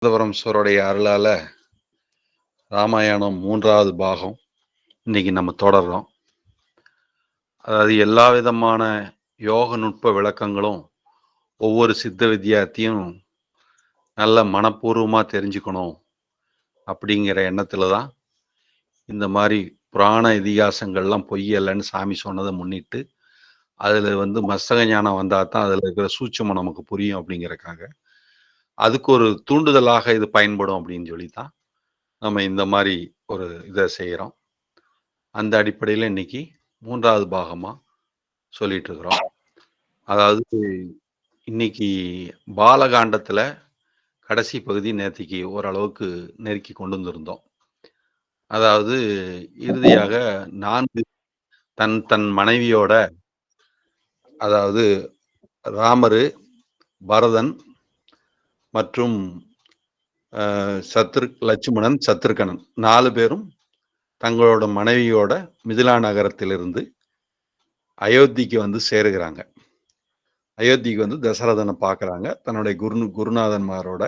ராமநாதபுரம் அருளால ராமாயணம் 3வது பாகம் இன்னைக்கு நம்ம தொடர்றோம். அதாவது எல்லா விதமான யோக நுட்ப விளக்கங்களும் ஒவ்வொரு சித்த வித்தியார்த்தியும் நல்ல மனப்பூர்வமா தெரிஞ்சுக்கணும் அப்படிங்கிற எண்ணத்துல தான் இந்த மாதிரி புராண இதிகாசங்கள்லாம் பொய்யல்லன்னு சாமி சொன்னதை முன்னிட்டு அதுல மஸ்தக ஞானம் வந்தா தான் அதுல இருக்கிற சூட்சுமம் நமக்கு புரியும் அப்படிங்கறக்காக அதுக்கு ஒரு தூண்டுதலாக இது பயன்படும் அப்படின்னு சொல்லி தான் நம்ம இந்த மாதிரி ஒரு இதை செய்கிறோம். அந்த அடிப்படையில் இன்னைக்கு 3வது பாகமா சொல்லிட்டு இருக்கிறோம். அதாவது இன்னைக்கு பாலகாண்டத்துல கடைசி பகுதி நேத்திக்கு ஓரளவுக்கு நெருக்கி கொண்டு வந்திருந்தோம். அதாவது இறுதியாக 4 தன் தன் மனைவியோட, அதாவது ராமரு, பரதன் மற்றும் லட்சுமணன், சத்ருகனன் 4 பேரும் தங்களோட மனைவியோட மிதிலா நகரத்திலிருந்து அயோத்திக்கு சேருகிறாங்க. அயோத்திக்கு தசரதனை பார்க்குறாங்க. தன்னுடைய குருநாதன்மாரோட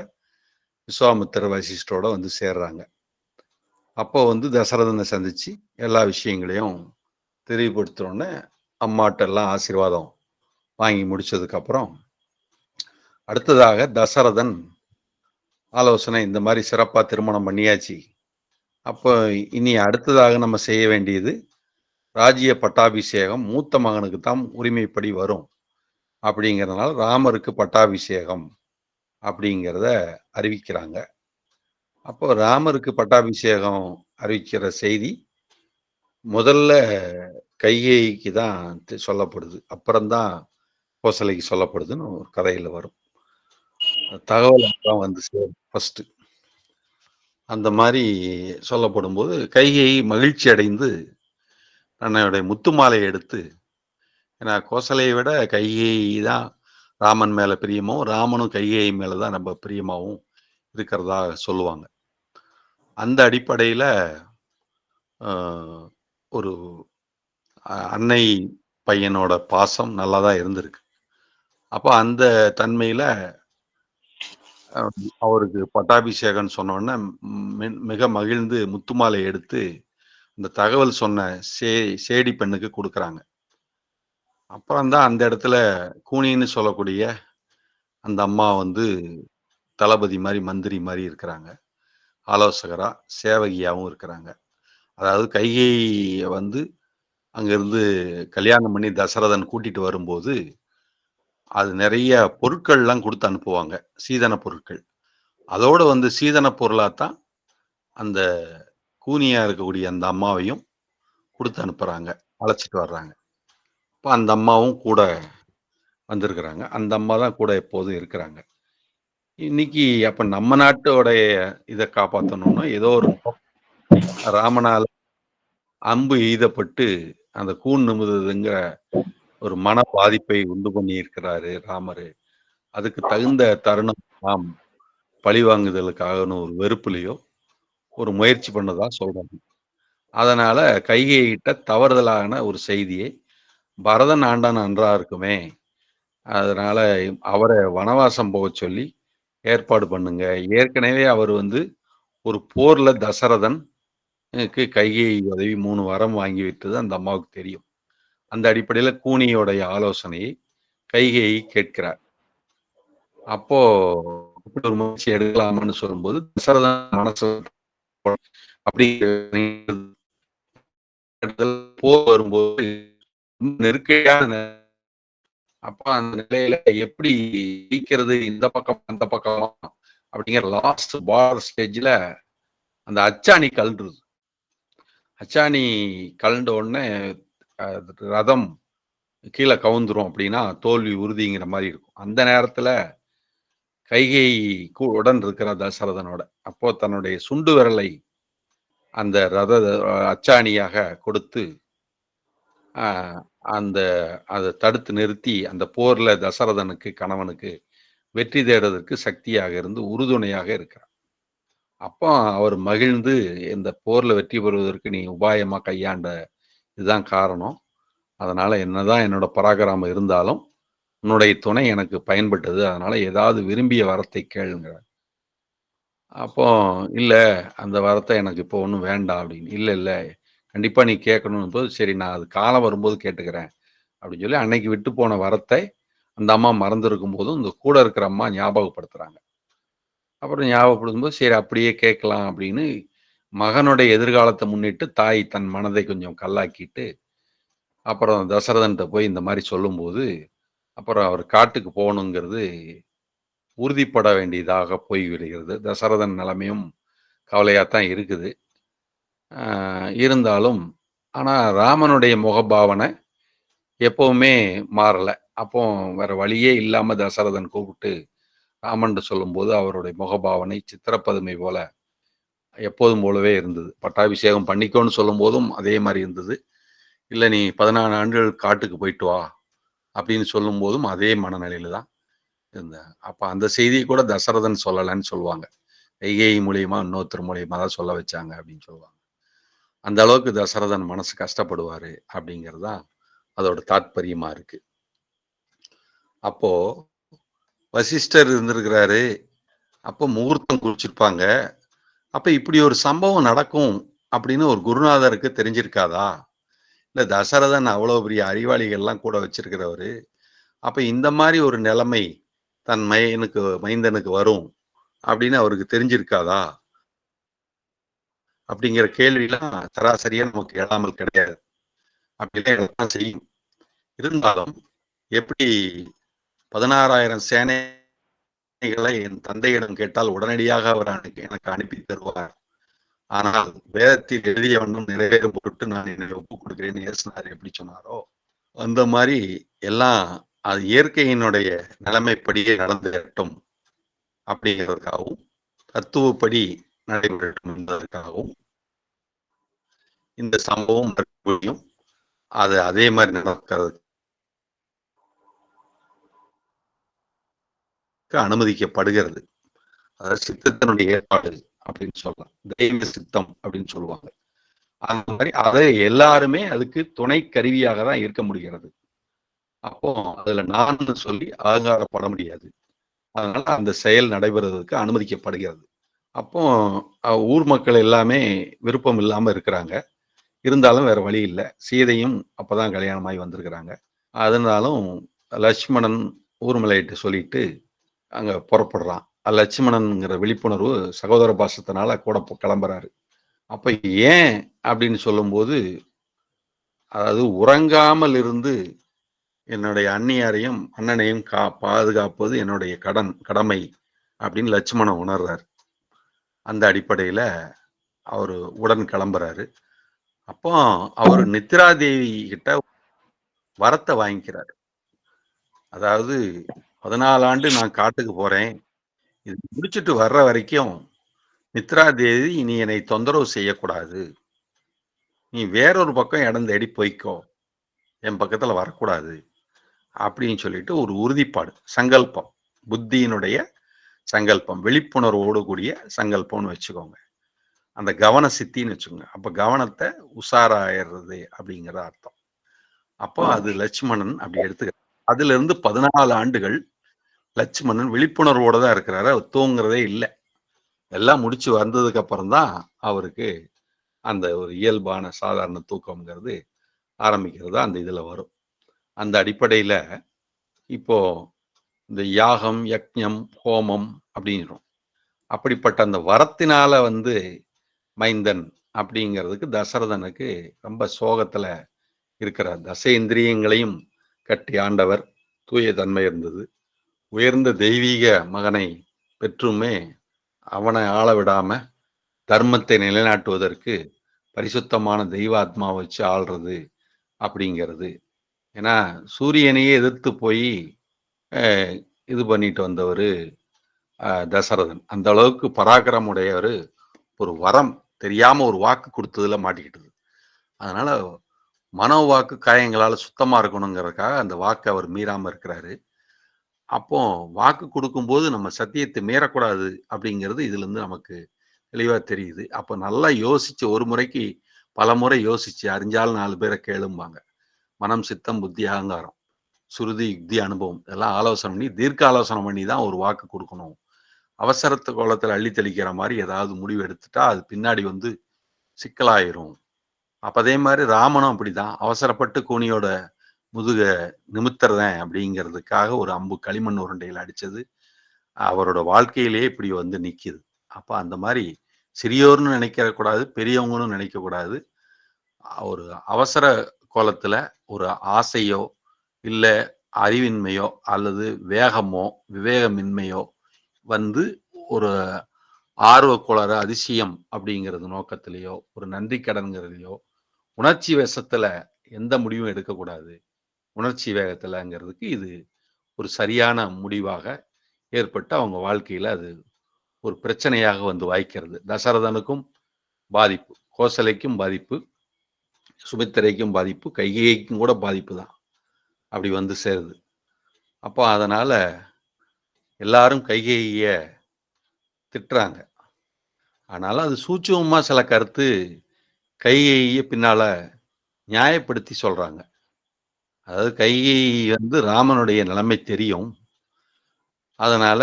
விஸ்வாமித்திர வசிஷ்டரோட சேர்றாங்க. அப்போ தசரதனை சந்திச்சு எல்லா விஷயங்களையும் தெளிவுபடுத்தினோடனே அம்மாட்டெல்லாம் ஆசீர்வாதம் வாங்கி முடிச்சதுக்கு அப்புறம் அடுத்ததாக தசரதன் ஆலோசனை, இந்த மாதிரி சிறப்பா திருமணம் பண்ணியாச்சு, அப்போ இனி அடுத்ததாக நம்ம செய்ய வேண்டியது ராஜ்ய பட்டாபிஷேகம் மூத்த மகனுக்கு தான் உரிமைப்படி வரும் அப்படிங்கிறதுனால ராமருக்கு பட்டாபிஷேகம் அப்படிங்கிறத அறிவிக்கிறாங்க. அப்போ ராமருக்கு பட்டாபிஷேகம் அறிவிக்கிற செய்தி முதல்ல கைகேயிக்கு தான் சொல்லப்படுது, அப்புறம்தான் கோசலைக்கு சொல்லப்படுதுன்னு ஒரு கதையில வரும். தகவல் தான் சேரும் ஃபர்ஸ்ட். அந்த மாதிரி சொல்லப்படும் போது கைகேயி மகிழ்ச்சி அடைந்து தன்னுடைய முத்து மாலையை எடுத்து, ஏன்னா கோசலையை விட கைகேயி தான் ராமன் மேல பிரியமாவும் ராமனும் கைகேயி மேலதான் ரொம்ப பிரியமாவும் இருக்கிறதா சொல்லுவாங்க. அந்த அடிப்படையில ஒரு அன்னை பையனோட பாசம் நல்லாதான் இருந்திருக்கு. அப்ப அந்த தன்மையில அவருக்கு பட்டாபிஷேகம் சொன்னோடனே மிக மகிழ்ந்து முத்துமாலை எடுத்து இந்த தகவல் சொன்ன சேடி பெண்ணுக்கு கொடுக்குறாங்க. அப்புறம்தான் அந்த இடத்துல கூனின்னு சொல்லக்கூடிய அந்த அம்மா தளபதி மாதிரி மந்திரி மாதிரி இருக்கிறாங்க, ஆலோசகரா சேவகியாவும் இருக்கிறாங்க. அதாவது கைகேயிய அங்கிருந்து கல்யாணம் பண்ணி தசரதன் கூட்டிட்டு வரும்போது அது நிறைய பொருட்கள்லாம் கொடுத்து அனுப்புவாங்க, சீதன பொருட்கள். அதோட சீதன பொருளாத்தான் அந்த கூனியா இருக்கக்கூடிய அந்த அம்மாவையும் கொடுத்து அனுப்புறாங்க, அழைச்சிட்டு வர்றாங்க. இப்போ அந்த அம்மாவும் கூட வந்திருக்கிறாங்க. அந்த அம்மா தான் கூட எப்போதும் இருக்கிறாங்க. இன்னைக்கு அப்ப நம்ம நாட்டோடைய இதை காப்பாற்றணும்னா ஏதோ ஒரு ராமனால அம்பு எய்தப்பட்டு அந்த கூன் நிமிதுங்கிற ஒரு மன பாதிப்பை உண்டு பண்ணி இருக்கிறாரு ராமரு. அதுக்கு தகுந்த தருணம் நாம் பழிவாங்குதலுக்காக ஒரு வெறுப்புலையோ ஒரு முயற்சி பண்ணதா சொல்றாங்க. அதனால கைகேயிட்ட தவறுதலான ஒரு செய்தியை பரதன் ஆண்டா நன்றா இருக்குமே, அதனால அவரை வனவாசம் போக சொல்லி ஏற்பாடு பண்ணுங்க. ஏற்கனவே அவர் ஒரு போர்ல தசரதன் கைகேயி உதவி 3 வரம் வாங்கி விட்டது அந்த அம்மாவுக்கு தெரியும். அந்த அடிப்படையில கூனியோடைய ஆலோசனையை கைகேயி கேட்கிறார். அப்போ ஒரு முயற்சி எடுக்கலாம்னு சொல்லும்போது தசரதன் மனசு அப்படி போர் வரும்போது நெருக்கடியான, அப்ப அந்த நிலையில எப்படி ஜெயிக்கிறது, இந்த பக்கம் அந்த பக்கமா அப்படிங்கிற லாஸ்ட் பார்டர் ஸ்டேஜ்ல அந்த அச்சாணி கழன்றுது. அச்சாணி கழண்ட உடனே ரதம் கீழே கவுந்துரும், அப்படின்னா தோல்வி உறுதிங்கிற மாதிரி இருக்கும். அந்த நேரத்துல கைகேயி உடன் இருக்கிற தசரதனோட அப்போ தன்னுடைய சுண்டு விரலை அந்த ரத அச்சாணியாக கொடுத்து அதை தடுத்து நிறுத்தி அந்த போர்ல தசரதனுக்கு கணவனுக்கு வெற்றி தேடுவதற்கு சக்தியாக இருந்து உறுதுணையாக இருக்கிறார். அப்போ அவர் மகிழ்ந்து இந்த போர்ல வெற்றி பெறுவதற்கு நீ உபாயமா கையாண்ட இதுதான் காரணம், அதனால என்னதான் என்னோட பராக்கிரமம் இருந்தாலும் உன்னுடைய துணை எனக்கு பயன்பட்டது, அதனால ஏதாவது விரும்பிய வரத்தை கேளுங்க. அப்போ இல்ல அந்த வரத்த எனக்கு இப்போ ஒண்ணும் வேண்டாம் அப்படின்னு. இல்ல, இல்ல. கண்டிப்பா நீ கேட்கணும்னும்போது, சரி நான் அது காலம் வரும்போது கேட்டுக்கிறேன். அப்படின்னு சொல்லி அன்னைக்கு விட்டு போன வரத்தை அந்த அம்மா மறந்திருக்கும்போதும், இந்த கூட இருக்கிற அம்மா ஞாபகப்படுத்துறாங்க. அப்புறம் ஞாபகப்படுத்தும்போது, சரி அப்படியே கேட்கலாம் அப்படின்னு மகனுடைய எதிர்காலத்த முன்னிட்டு தாய் தன் மனதை கொஞ்சம் கல்லாக்கிட்டு, அப்புறம் தசரதன்ட்ட போய் இந்த மாரி சொல்லும்போது, அப்புறம் அவர் காட்டுக்கு போகணுங்கிறது உறுதிப்பட வேண்டியதாக போய்விடுகிறது. தசரதன் நிலைமையும் கவலையாத்தான் இருக்குது. அ இருந்தாலும், ஆனா ராமனுடைய முகபாவனை எப்பவுமே மாறல. அப்போ வேற வழியே இல்லாம தசரதன் கூப்பிட்டு ராமன்ட்ட சொல்லும்போது, அவருடைய முகபாவனை சித்திரப்பதுமை போல எப்போதும் போலவே இருந்தது. பட்டாபிஷேகம் பண்ணிக்கோன்னு சொல்லும்போதும் அதே மாரி இருந்தது. இல்ல நீ 14 ஆண்டுகள் காட்டுக்கு போயிட்டு வா! அப்படின்னு சொல்லும்போதும் அதே மனநிலையில தான் இருந்தாங்க. அப்ப அந்த செய்திய கூட தசரதன் சொல்லலன்னு சொல்லுவாங்க. கைகேயி மூலியமா இன்னொருத்தர் மூலியமா தான் சொல்ல வச்சாங்க அப்படின்னு சொல்லுவாங்க. அந்த அளவுக்கு தசரதன் மனசு கஷ்டப்படுவாரு அப்படிங்கிறது தான் அதோட தாத்பரியமா இருக்கு. அப்போ வசிஷ்டர் இருந்திருக்கிறாரு. அப்போ முகூர்த்தம் குறிச்சிருப்பாங்க. அப்ப இப்படி ஒரு சம்பவம் நடக்கும் அப்படின்னு ஒரு குருநாதருக்கு தெரிஞ்சிருக்காதா? இல்ல தசரதன் அவ்வளவு பெரிய அறிவாளிகள்லாம் கூட வச்சிருக்கிறவரு. அப்ப இந்த மாரி ஒரு நிலைமை தன் மைந்தனுக்கு வரும் அப்படின்னு அவருக்கு தெரிஞ்சிருக்காதா? அப்படிங்கிற கேள்விலாம் சராசரியா நமக்கு எழாமல் கிடையாது. அப்படிலாம் எழத்தான் செய்யும். இருந்தாலும் எப்படி 16,000 சேனைகளை என் தந்தையிடம் கேட்டால் உடனடியாக அவர் எனக்கு அனுப்பி தருவார். ஆனால் வேதத்தில் எழுதிய வண்ணம் நிறைவேறும் பொருட்டு நான் என்னை ஒப்புக் கொடுக்கிறேன்னு இயேசுநாதர் எப்படி சொன்னாரோ, அந்த மாரி எல்லாம் அது இயற்கையினுடைய நிலைமைப்படியே நடந்துறட்டும் அப்படிங்கிறதுக்காகவும், தத்துவப்படி நடைபெறட்டும் என்பதற்காகவும், இந்த சம்பவம் மறுபடியும் அது அதே மாரி நடக்கிறதுக்கு அனுமதிக்கப்படுகிறது. அதாவது சித்தத்தினுடைய ஏற்பாடு அப்படின்னு சொல்லலாம். தெய்வ சித்தம் அப்படின்னு சொல்லுவாங்க. அந்த மாரி அதை எல்லாருமே அதுக்கு துணை கருவியாக தான் இருக்க முடிகிறது. அப்போ அதுல நான்னு சொல்லி அலங்காரப்பட முடியாது. அதனால அந்த செயல் நடைபெறுவதற்கு அனுமதிக்கப்படுகிறது. அப்போ ஊர் மக்கள் எல்லாமே விருப்பம் இல்லாம இருக்கிறாங்க. இருந்தாலும் வேற வழி இல்ல. சீதையும் அப்பதான் கல்யாணமாகி வந்திருக்கிறாங்க. அதனாலும் லட்சுமணன் ஊர்மிளையிட்ட சொல்லிட்டு அங்க புறப்படுறான். லட்சுமணன்ங்கிற விழிப்புணர்வு சகோதர பாசத்தினால கூட கிளம்புறாரு. அப்ப ஏன் அப்படின்னு சொல்லும்போது, அதாவது உறங்காமல் இருந்து என்னுடைய அண்ணியாரையும், அண்ணனையும் பாதுகாப்பது என்னுடைய கடமை அப்படின்னு லட்சுமணன் உணர்றாரு. அந்த அடிப்படையில அவரு உடன் கிளம்புறாரு. அப்போ அவரு நித்ரா தேவி கிட்ட வரத்த வாங்கிக்கிறாரு. அதாவது 14 ஆண்டு நான் காட்டுக்கு போறேன். இது முடிச்சுட்டு வர்ற வரைக்கும் நித்ரா தேவி நீ என்னை தொந்தரவு செய்யக்கூடாது. நீ வேறொரு பக்கம் இடம் தேடி போய்க்கோ. என் பக்கத்துல வரக்கூடாது. அப்படின்னு சொல்லிட்டு ஒரு உறுதிப்பாடு, சங்கல்பம். புத்தியினுடைய சங்கல்பம். விழிப்புணர்வோடு கூடிய சங்கல்பம்னு வச்சுக்கோங்க. அந்த கவன சித்தின்னு வச்சுக்கோங்க. அப்ப கவனத்த உஷாராயிறது அப்படிங்கிற அர்த்தம். அப்போ அது லட்சுமணன் அப்படி எடுத்துக்க. அதிலிருந்து 14 ஆண்டுகள் லட்சுமணன் விழிப்புணர்வோட தான் இருக்கிறாரு. அவர் தூங்குறதே இல்ல. எல்லாம் முடிச்சு வந்ததுக்கு அப்புறம் தான் அவருக்கு அந்த ஒரு இயல்பான சாதாரண தூக்கம்ங்கிறது ஆரம்பிக்கிறதா அந்த இதுல வரும். அந்த அடிப்படையில இப்போ இந்த யாகம், யக்ஞம், ஹோமம் அப்படிங்கிறோம். அப்படிப்பட்ட அந்த வரத்தினால மைந்தன் அப்படிங்கிறதுக்கு தசரதனுக்கு ரொம்ப சோகத்துல இருக்கிறார். தசேந்திரியங்களையும் கட்டி ஆண்டவர், தூய தன்மை இருந்தது. உயர்ந்த தெய்வீக மகனை பெற்றுமே அவனை ஆள விடாம தர்மத்தை நிலைநாட்டுவதற்கு பரிசுத்தமான தெய்வ ஆத்மாவை வச்சு ஆள்றது அப்படிங்கிறது. ஏன்னா சூரியனையே எதிர்த்து போய் இது பண்ணிட்டு வந்தவர் தசரதன். அந்த அளவுக்கு பராக்கிரம் உடையவர். ஒரு வரம் தெரியாம ஒரு வாக்கு கொடுத்ததுல மாட்டிக்கிட்டது. அதனால மனோ வாக்கு காயங்களால சுத்தமா இருக்கணுங்கிறதுக்காக அந்த வாக்கு அவர் மீறாம இருக்கிறாரு. அப்போ வாக்கு கொடுக்கும்போது நம்ம சத்தியத்தை மீறக்கூடாது அப்படிங்கிறது இதுல இருந்து நமக்கு தெளிவா தெரியுது. அப்ப நல்லா யோசிச்சு ஒரு முறைக்கு பலமுறை யோசிச்சு அறிஞ்சாலும் 4 பேரை கேளும்பாங்க. மனம், சித்தம், புத்தி, அகங்காரம், சுருதி, யுக்தி, அனுபவம் எல்லாம் ஆலோசனை பண்ணி தீர்க்க ஆலோசனை பண்ணி தான் ஒரு வாக்கு கொடுக்கணும் அவசரத்து கோலத்துல அள்ளி தெளிக்கிற மாரி ஏதாவது முடிவு எடுத்துட்டா, அது பின்னாடி வந்து சிக்கலாயிரும். அப்ப அதே மாரி ராமனும் அப்படிதான். அவசரப்பட்டு கூனியோட முதுக நிமித்துறேன் அப்படிங்கிறதுக்காக ஒரு அம்பு களிமண் உருண்டையில அடிச்சது, அவரோட வாழ்க்கையிலேயே இப்படி வந்து நிக்கிது. அப்ப அந்த மாரி சிறியோர்ன்னு நினைக்க கூடாது, பெரியவங்கன்னு நினைக்கக் கூடாது. ஒரு அவசர கோலத்துல ஒரு ஆசையோ, இல்ல அறிவின்மையோ, அல்லது வேகமோ, விவேகமின்மையோ வந்து ஒரு ஆர்வக்கோளாறு, அதிசயம் அப்படிங்கிறது நோக்கத்திலயோ, ஒரு நன்றி கடன்கிறதுலயோ, உணர்ச்சி வசத்துல எந்த முடிவும் எடுக்கக்கூடாது. உணர்ச்சி வேகத்துலங்கிறதுக்கு இது ஒரு சரியான முடிவாக ஏற்பட்டு அவங்க வாழ்க்கையில அது ஒரு பிரச்சனையாக வந்து வாய்க்கிறது. தசரதனுக்கும் பாதிப்பு, கோசலைக்கும் பாதிப்பு, சுமித்திரைக்கும் பாதிப்பு, கைகேயிக்கும் கூட பாதிப்பு தான். அப்படி வந்து சேருது. அப்போ அதனால எல்லாரும் கைகேயிய திட்டுறாங்க. ஆனாலும் அது சூட்சுமமா சில கருத்து கைகேயிய பின்னால நியாயப்படுத்தி சொல்றாங்க. அதாவது கைகேயி வந்து ராமனுடைய நிலைமை தெரியும். அதனால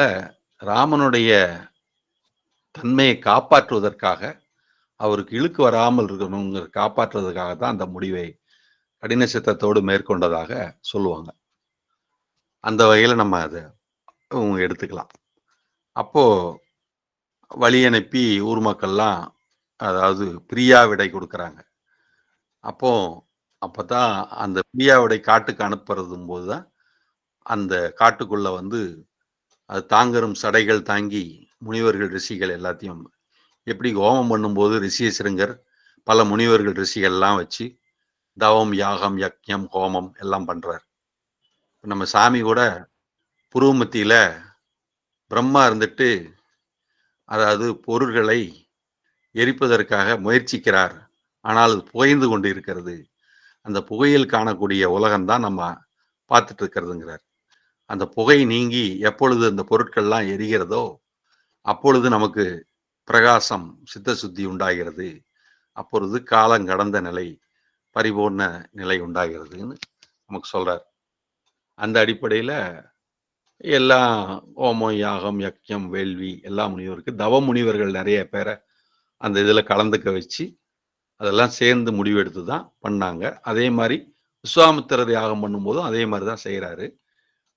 ராமனுடைய தன்மையை காப்பாற்றுவதற்காக, அவருக்கு இழுக்கு வராமல் இருக்கணுங்கிற காப்பாற்றுவதற்காக தான் அந்த முடிவை கடின சித்தத்தோடு மேற்கொண்டதாக சொல்லுவாங்க. அந்த வகையில நம்ம அத எடுத்துக்கலாம். அப்போ வழி அனுப்பி ஊர் மக்கள்லாம் அதாவது பிரியா விடை கொடுக்குறாங்க. அப்போ அப்பதான் அந்த பிரியா விடை காட்டுக்கு அனுப்புறதும் போதுதான் அந்த காட்டுக்குள்ள வந்து அது தாங்கரும் சடைகள் தாங்கி முனிவர்கள் ரிஷிகள் எல்லாத்தையும் எப்படி ஹோமம் பண்ணும்போது ரிஷியசிருங்கர் பல முனிவர்கள் ரிஷிகள்லாம் வச்சு தவம், யாகம், யக்ஞம், ஹோமம் எல்லாம் பண்றார். நம்ம சாமி கூட புருவ மத்தியில பிரம்மா இருந்துட்டு அதாவது பொருள்களை எரிப்பதற்காக முயற்சிக்கிறார். ஆனால் அது புகைந்து கொண்டு இருக்கிறது. அந்த புகையில் காணக்கூடிய உலகம்தான் நம்ம பார்த்துட்டு இருக்கிறதுங்கிறார். அந்த புகை நீங்கி எப்பொழுது அந்த பொருட்கள்லாம் எரிகிறதோ அப்பொழுது நமக்கு பிரகாசம், சித்த சுத்தி உண்டாகிறது. அப்பொழுது காலம் கடந்த நிலை, பரிபூர்ண நிலை உண்டாகிறதுன்னு நமக்கு சொல்றார். அந்த அடிப்படையில எல்லாம் ஹோமம், யாகம், யக்ஞம், வேள்வி எல்லா முனிவருக்கு தவ முனிவர்கள் நிறைய பேரை அந்த இதுல கலந்துக்க வச்சு அதெல்லாம் சேர்ந்து முடிவெடுத்து தான் பண்ணாங்க. அதே மாதிரி விஸ்வாமித்திரர் யாகம் பண்ணும்போதும் அதே மாதிரி தான் செய்யறாரு.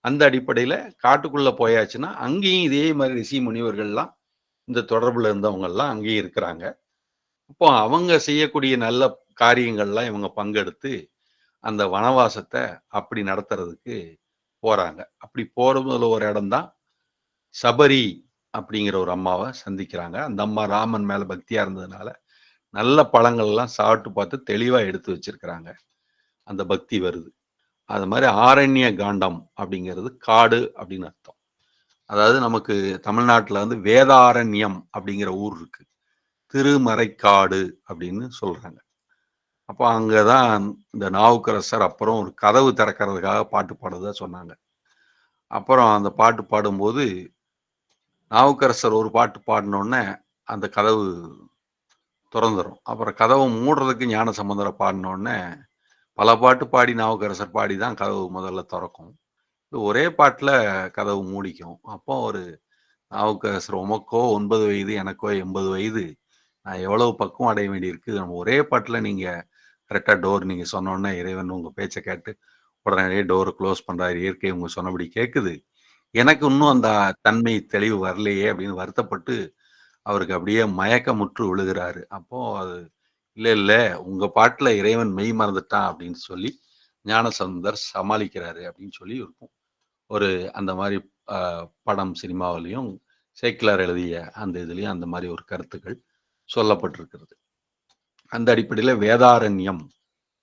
அந்த அடிப்படையில காட்டுக்குள்ள போயாச்சுன்னா அங்கேயும் இதே மாதிரி ரிஷி முனிவர்கள்லாம் இந்த தொடர்புல இருந்தவங்க எல்லாம் அங்கேயும் இருக்கிறாங்க. இப்போ அவங்க செய்யக்கூடிய நல்ல காரியங்கள்லாம் இவங்க பங்கெடுத்து அந்த வனவாசத்தை அப்படி நடத்துறதுக்கு போறாங்க. அப்படி போறதுல ஒரு இடம்தான் சபரி அப்படிங்கிற ஒரு அம்மாவை சந்திக்கிறாங்க. அந்த அம்மா ராமன் மேல பக்தியா இருந்ததுனால நல்ல பழங்கள் எல்லாம் சாப்பிட்டு பார்த்து தெளிவா எடுத்து வச்சிருக்கிறாங்க. அந்த பக்தி வருது. அது மாதிரி ஆரண்ய காண்டம் அப்படிங்கிறது காடு அப்படின்னு அர்த்தம். அதாவது நமக்கு தமிழ்நாட்டுல வந்து வேதாரண்யம் அப்படிங்கிற ஊர் இருக்கு. திருமறைக்காடு அப்படின்னு சொல்றாங்க. அப்போ அங்கதான் இந்த நாவுக்கரசர் அப்புறம் ஒரு கதவு திறக்கிறதுக்காக பாட்டு பாடுறதா சொன்னாங்க. அப்புறம் அந்த பாட்டு பாடும்போது நாவுக்கரசர் ஒரு பாட்டு பாடினோடனே அந்த கதவு தொறந்துரும். அப்புறம் கதவை மூடுறதுக்கு ஞானசம்பந்தரை பாடினோடனே பல பாட்டு பாடி நாவுக்கரசர் பாடி தான் கதவு முதல்ல திறக்கும். ஒரே பாட்டுல கதவு மூடிக்கும். அப்போ ஒரு நாவுக்கரசர் உமக்கோ 9 வயது, எனக்கோ 80 வயது. நான் எவ்வளவு பக்குவம் அடைய வேண்டியிருக்கு. நம்ம ஒரே பாட்டுல நீங்க கரெக்டா டோர் நீங்க சொன்னோனே இறைவன் உங்க பேச்ச கேட்டு உடனடியே டோர க்ளோஸ் பண்றாரு. இயற்கை உங்க சொன்னபடி கேட்குது. எனக்கு இன்னும் அந்த தன்மை தெளிவு வரலையே அப்படின்னு வருத்தப்பட்டு அவருக்கு அப்படியே மயக்கமுற்று விழுகிறாரு. அப்போ அது இல்ல இல்ல உங்க பாட்டுல இறைவன் மெய் மறந்துட்டான் அப்படின்னு சொல்லி ஞானசம்பந்தர் சமாளிக்கிறாரு அப்படின்னு சொல்லி இருக்கும். ஒரு அந்த மாதிரி படம் சினிமாவிலையும் சேக்கிலார் எழுதிய அந்த இதுலயும் அந்த மாதிரி ஒரு கருத்துக்கள் சொல்லப்பட்டிருக்கிறது. அந்த அடிப்படையில வேதாரண்யம்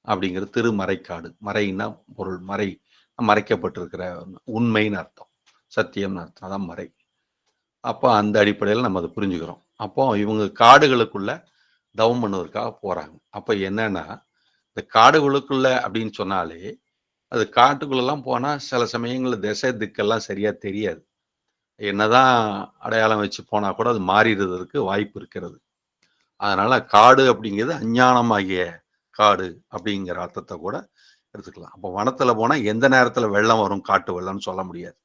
அப்படிங்கிறது திருமறைக்காடு. மறைன்னா பொருள், மறைக்கப்பட்டிருக்கிற உண்மைன்னு அர்த்தம், சத்தியம்னு அர்த்தம். அதான் மறை. அப்போ அந்த அடிப்படையில நம்ம அதை புரிஞ்சுக்கிறோம். அப்போ இவங்க காடுகளுக்குள்ள தவம் பண்ணுவதற்காக போறாங்க. அப்ப என்னன்னா இந்த காடுகளுக்குள்ள அப்படின்னு சொன்னாலே அது காட்டுக்குள்ளெல்லாம் போனா சில சமயங்கள்ல திசை திக்கெல்லாம் சரியா தெரியாது. என்னதான் அடையாளம் வச்சு போனா கூட அது மாறிடுறதுக்கு வாய்ப்பு இருக்கிறது. அதனால காடு அப்படிங்கிறது அஞ்ஞானமாகிய காடு அப்படிங்கிற அர்த்தத்தை கூட எடுத்துக்கலாம். அப்போ வனத்துல போனா எந்த நேரத்துல வெள்ளம் வரும், காட்டு வெள்ளம்னு சொல்ல முடியாது.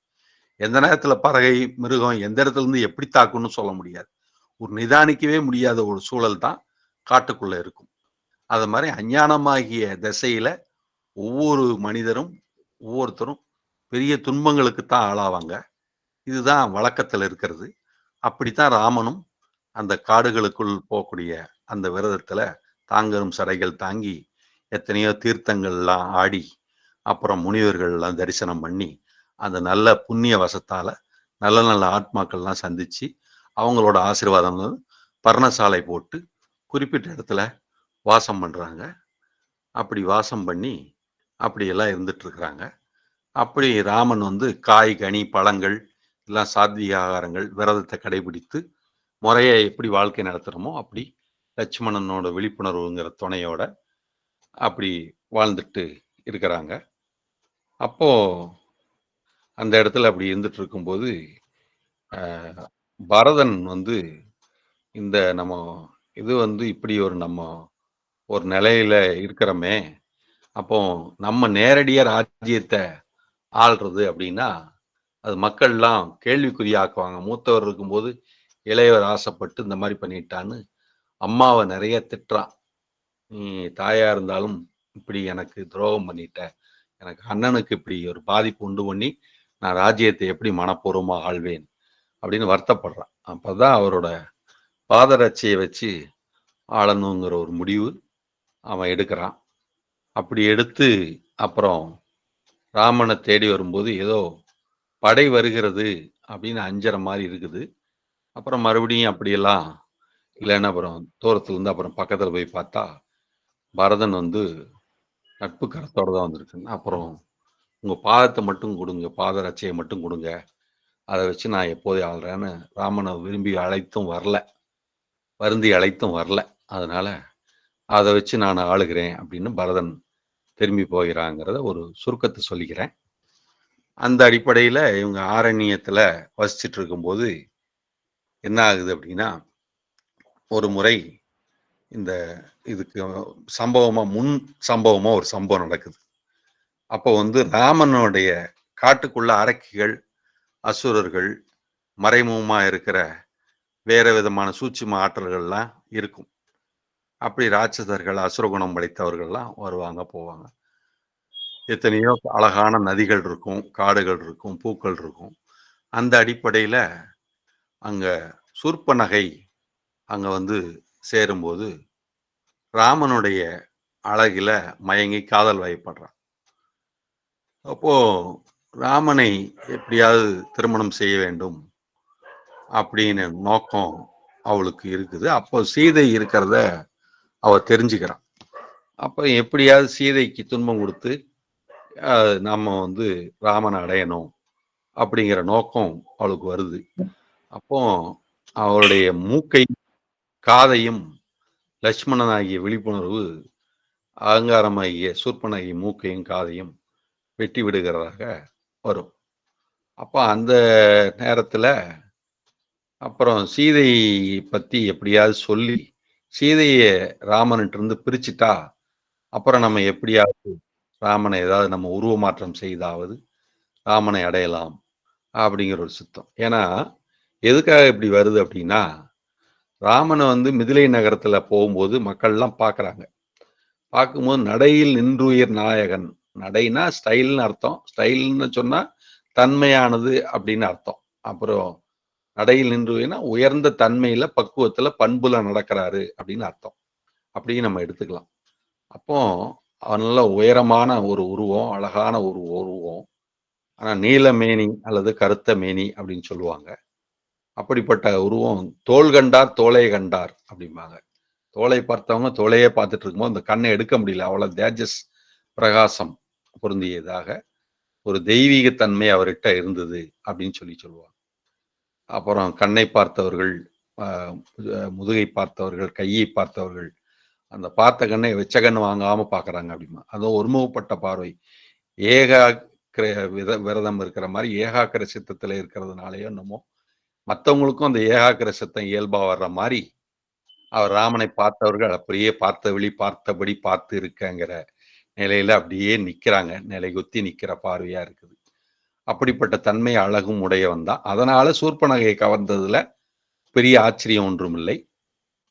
எந்த நேரத்துல பறவை, மிருகம் எந்த இடத்துல இருந்து எப்படி தாக்கும்னு சொல்ல முடியாது. ஒரு நிதானிக்கவே முடியாத ஒரு சூழல் தான் காட்டுக்குள்ள இருக்கும். அது மாரி அஞ்ஞானமாகிய திசையில ஒவ்வொரு மனிதரும், ஒவ்வொருத்தரும் பெரிய துன்பங்களுக்கு தான் ஆளாவாங்க. இதுதான் வழக்கத்துல இருக்கிறது. அப்படித்தான் ராமனும் அந்த காடுகளுக்குள் போகக்கூடிய அந்த விரதத்துல தாங்கரும் சடைகள் தாங்கி எத்தனையோ தீர்த்தங்கள்லாம் ஆடி, அப்புறம் முனிவர்கள்லாம் தரிசனம் பண்ணி, அந்த நல்ல புண்ணிய வசத்தால நல்ல நல்ல ஆத்மாக்கள்லாம் சந்திச்சு, அவங்களோட ஆசீர்வாதம் பர்ணசாலை போட்டு குறிப்பிட்ட இடத்துல வாசம் பண்றாங்க. அப்படி வாசம் பண்ணி, அப்படியெல்லாம் இருந்துட்டு இருக்கிறாங்க. அப்படி ராமன் வந்து காய், கனி, பழங்கள் எல்லாம் சாத்வீக ஆகாரங்கள், விரதத்தை கடைபிடித்து முறையா எப்படி வாழ்க்கை நடத்துறோமோ அப்படி லட்சுமணனோட விழிப்புணர்வுங்கிற துணையோட அப்படி வாழ்ந்துட்டு இருக்கிறாங்க. அப்போ அந்த இடத்துல அப்படி இருந்துட்டு இருக்கும்போது பரதன் வந்து இந்த நம்ம இது வந்து இப்படி ஒரு நம்ம ஒரு நிலையில இருக்கிறோமே, அப்போ நம்ம நேரடியா ராஜ்யத்தை ஆள்றது அப்படின்னா அது மக்கள்லாம் கேள்விக்குறியாக்குவாங்க. மூத்தவர் இருக்கும்போது இளையவர் ஆசைப்பட்டு இந்த மாதிரி பண்ணிட்டான்னு அம்மாவை நிறைய திட்டுறான். நீ தாயா இருந்தாலும் இப்படி எனக்கு துரோகம் பண்ணிட்ட, எனக்கு அண்ணனுக்கு இப்படி ஒரு பாதிப்பு உண்டு பண்ணி நான் ராஜ்யத்தை எப்படி மனப்பூர்வமா ஆள்வேன் அப்படின்னு வருத்தப்படுறான். அப்பதான் அவரோட பாதரட்சையை வச்சு ஆளணுங்கிற ஒரு முடிவு அவன் எடுக்கிறான். அப்படி எடுத்து அப்புறம் ராமனை தேடி வரும்போது ஏதோ படை வருகிறது அப்படின்னு அஞ்சற மாதிரி இருக்குது. அப்புறம் மறுபடியும் அப்படியெல்லாம் இல்லைன்னா அப்புறம் தூரத்துல இருந்து அப்புறம் பக்கத்துல போய் பார்த்தா பரதன் வந்து நட்பு கரத்தோட தான் வந்திருக்கு. அப்புறம் உங்க பாதத்தை மட்டும் கொடுங்க, பாத ரட்சையை மட்டும் கொடுங்க, அதை வச்சு நான் எப்போதே ஆள்றேன்னு ராமனை விரும்பி அழைத்தும் வரல, வருந்தி அழைத்தும் வரல. அதனால அதை வச்சு நான் ஆளுகிறேன் அப்படின்னு பரதன் திரும்பி போகிறாங்கிறத ஒரு சுருக்கத்தை சொல்லிக்கிறேன். அந்த அடிப்படையில இவங்க ஆரண்யத்துல வசிச்சுட்டு இருக்கும்போது என்ன ஆகுது அப்படின்னா, ஒரு முறை இந்த இதுக்கு முன் சம்பவமா ஒரு சம்பவம் நடக்குது. அப்போ வந்து ராமனுடைய காட்டுக்குள்ள அரக்கிகள், அசுரர்கள், மறைமுகமா இருக்கிற வேற விதமான சூட்சும ஆற்றல்கள்லாம் இருக்கும். அப்படி ராட்சசர்கள், அசுரகுணம் படைத்தவர்கள்லாம் வருவாங்க, போவாங்க. எத்தனையோ அழகான நதிகள் இருக்கும், காடுகள் இருக்கும், பூக்கள் இருக்கும். அந்த அடிப்படையில அங்க சூர்ப்பனகை அங்க வந்து சேரும்போது ராமனுடைய அழகில மயங்கி காதல் வயப்படுறான். அப்போ ராமனை எப்படியாவது திருமணம் செய்ய வேண்டும் அப்படின்னு நோக்கம் அவளுக்கு இருக்குது. அப்போ சீதை இருக்கிறத அவ தெரிஞ்சுக்கிறான். அப்ப எப்படியாவது சீதைக்கு துன்பம் கொடுத்து நம்ம வந்து ராமனை அடையணும் அப்படிங்கிற நோக்கம் அவளுக்கு வருது. அப்போ அவளுடைய மூக்கை காதையும் லட்சுமணனாகிய விழிப்புணர்வு அகங்காரமாகிய சூர்ப்பனாகிய மூக்கையும் காதையும் வெட்டி விடுகிறதாக வரும். அப்ப அந்த நேரத்துல அப்புறம் சீதை பத்தி எப்படியாவது சொல்லி சீதைய ராமன்கிட்ட இருந்து பிரிச்சுட்டா அப்புறம் நம்ம எப்படியாவது ராமனை ஏதாவது நம்ம உருவமாற்றம் செய்தாவது ராமனை அடையலாம் அப்படிங்கிற ஒரு சித்தம். ஏன்னா எதுக்காக இப்படி வருது அப்படின்னா, ராமனை வந்து மிதிலை நகரத்துல போகும்போது மக்கள்லாம் பார்க்கறாங்க. பார்க்கும்போது நடையில் நின்றுயிர் நாயகன், நடைனா ஸ்டைல்னு அர்த்தம். ஸ்டைல்னு சொன்னா தன்மையானது அப்படின்னு அர்த்தம். அப்புறம் நடையில் நின்றுயிர்னா உயர்ந்த தன்மையில, பக்குவத்துல, பண்புல நடக்கிறாரு அப்படின்னு அர்த்தம். அப்படியும் நம்ம எடுத்துக்கலாம். அப்போ நல்ல உயரமான ஒரு உருவம், அழகான ஒரு உருவம். ஆனா நீல மேனி அல்லது கருத்த மேனி அப்படின்னு சொல்லுவாங்க. அப்படிப்பட்ட உருவம் தோள் கண்டார் தோளை கண்டார் அப்படிம்பாங்க. தோளை பார்த்தவங்க தோளையே பார்த்துட்டு இருக்கும்போது அந்த கண்ணை எடுக்க முடியல. அவ்வளவு தேஜஸ் பிரகாசம் பொருந்தியதாக ஒரு தெய்வீக தன்மை அவர்கிட்ட இருந்தது அப்படின்னு சொல்லுவாங்க. அப்புறம் கண்ணை பார்த்தவர்கள், முதுகை பார்த்தவர்கள், கையை பார்த்தவர்கள், அந்த பார்த்த கண்ணை வெச்ச கண்ணு வாங்காம பாக்குறாங்க அப்படிமா. அதுவும் ஒருமுகப்பட்ட பார்வை. ஏகாக்கிர விரதம் இருக்கிற மாதிரி ஏகாக்கிர சித்தத்துல இருக்கிறதுனாலயோ என்னமோ மற்றவங்களுக்கும் அந்த ஏகாக்கிர சித்தம் இயல்பா வர்ற மாதிரி அவர் ராமனை பார்த்தவர்கள் அப்படியே பார்த்தபடி பார்த்து இருக்கங்கிற நிலையில அப்படியே நிக்கிறாங்க. நிலைகுத்தி நிக்கிற பார்வையா இருக்குது. அப்படிப்பட்ட தன்மை அழகும் உடையவன் தான். அதனால சூர்ப்பனகையை கவர்ந்ததுல பெரிய ஆச்சரியம் ஒன்றும் இல்லை.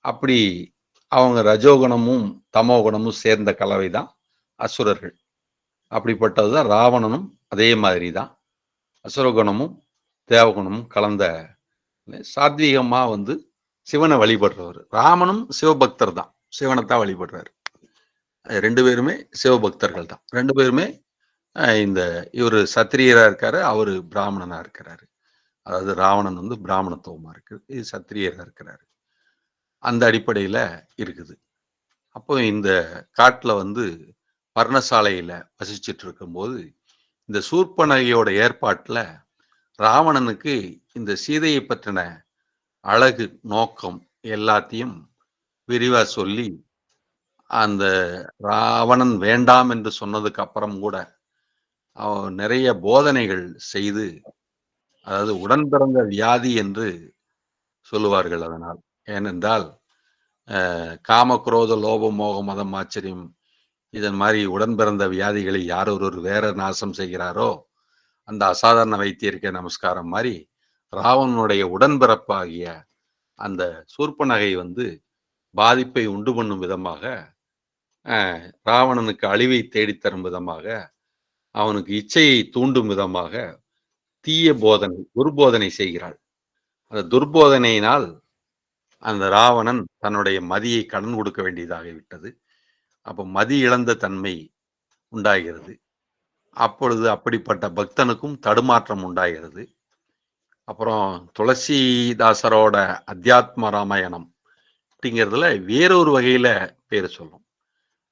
அப்படி அவங்க ரஜோகுணமும் தமோகுணமும் சேர்ந்த கலவை தான் அசுரர்கள். அப்படிப்பட்டதுதான் ராவணனும் அதே மாதிரி தான். அசுரகுணமும் தேவகுணமும் கலந்த சாத்வீகமா வந்து சிவனை வழிபடுறவர். ராமனும் சிவபக்தர் தான், சிவனைத்தான் வழிபடுறாரு. 2 பேருமே சிவபக்தர்கள் தான். 2 பேருமே இந்த இவரு சத்திரியரா இருக்காரு, அவரு பிராமணனா இருக்கிறாரு. அதாவது ராவணன் வந்து பிராமணத்துவமா இருக்கு, இது சத்திரியரா இருக்கிறாரு. அந்த அடிப்படையில இருக்குது. அப்போ இந்த காட்டுல வந்து பர்ணசாலையில வசிச்சுட்டு இருக்கும்போது இந்த சூர்ப்பனகையோட ஏற்பாட்டுல ராவணனுக்கு இந்த சீதையை பற்றின அழகு நோக்கம் எல்லாத்தையும் விரிவா சொல்லி அந்த ராவணன் வேண்டாம் என்று சொன்னதுக்கு அப்புறம் கூட அவன் நிறைய போதனைகள் செய்து, அதாவது உடன் பிறந்த வியாதி என்று சொல்லுவார்கள் அதனால். ஏனென்றால் காம குரோத லோபம் மோகம் மதம் ஆச்சரியம் இதன் மாதிரி உடன் பிறந்த வியாதிகளை யார் ஒருவர் வேற நாசம் செய்கிறாரோ அந்த அசாதாரண வைத்தியருக்கே நமஸ்காரம் மாதிரி ராவணனுடைய உடன்பிறப்பாகிய அந்த சூர்ப்பனகை வந்து பாதிப்பை உண்டு பண்ணும் விதமாக, ராவணனுக்கு அழிவை தேடித்தரும் விதமாக, அவனுக்கு இச்சையை தூண்டும் விதமாக தீய போதனை துர்போதனை செய்கிறாள். அந்த துர்போதனையினால் அந்த ராவணன் தன்னுடைய மதியை கடன் கொடுக்க வேண்டியதாகிவிட்டது. அப்ப மதி இழந்த தன்மை உண்டாகிறது. அப்பொழுது அப்படிப்பட்ட பக்தனுக்கும் தடுமாற்றம் உண்டாகிறது. அப்புறம் துளசிதாசரோட அத்தியாத்ம ராமாயணம் அப்படிங்கிறதுல வேறொரு வகையில பேரு சொல்லும்.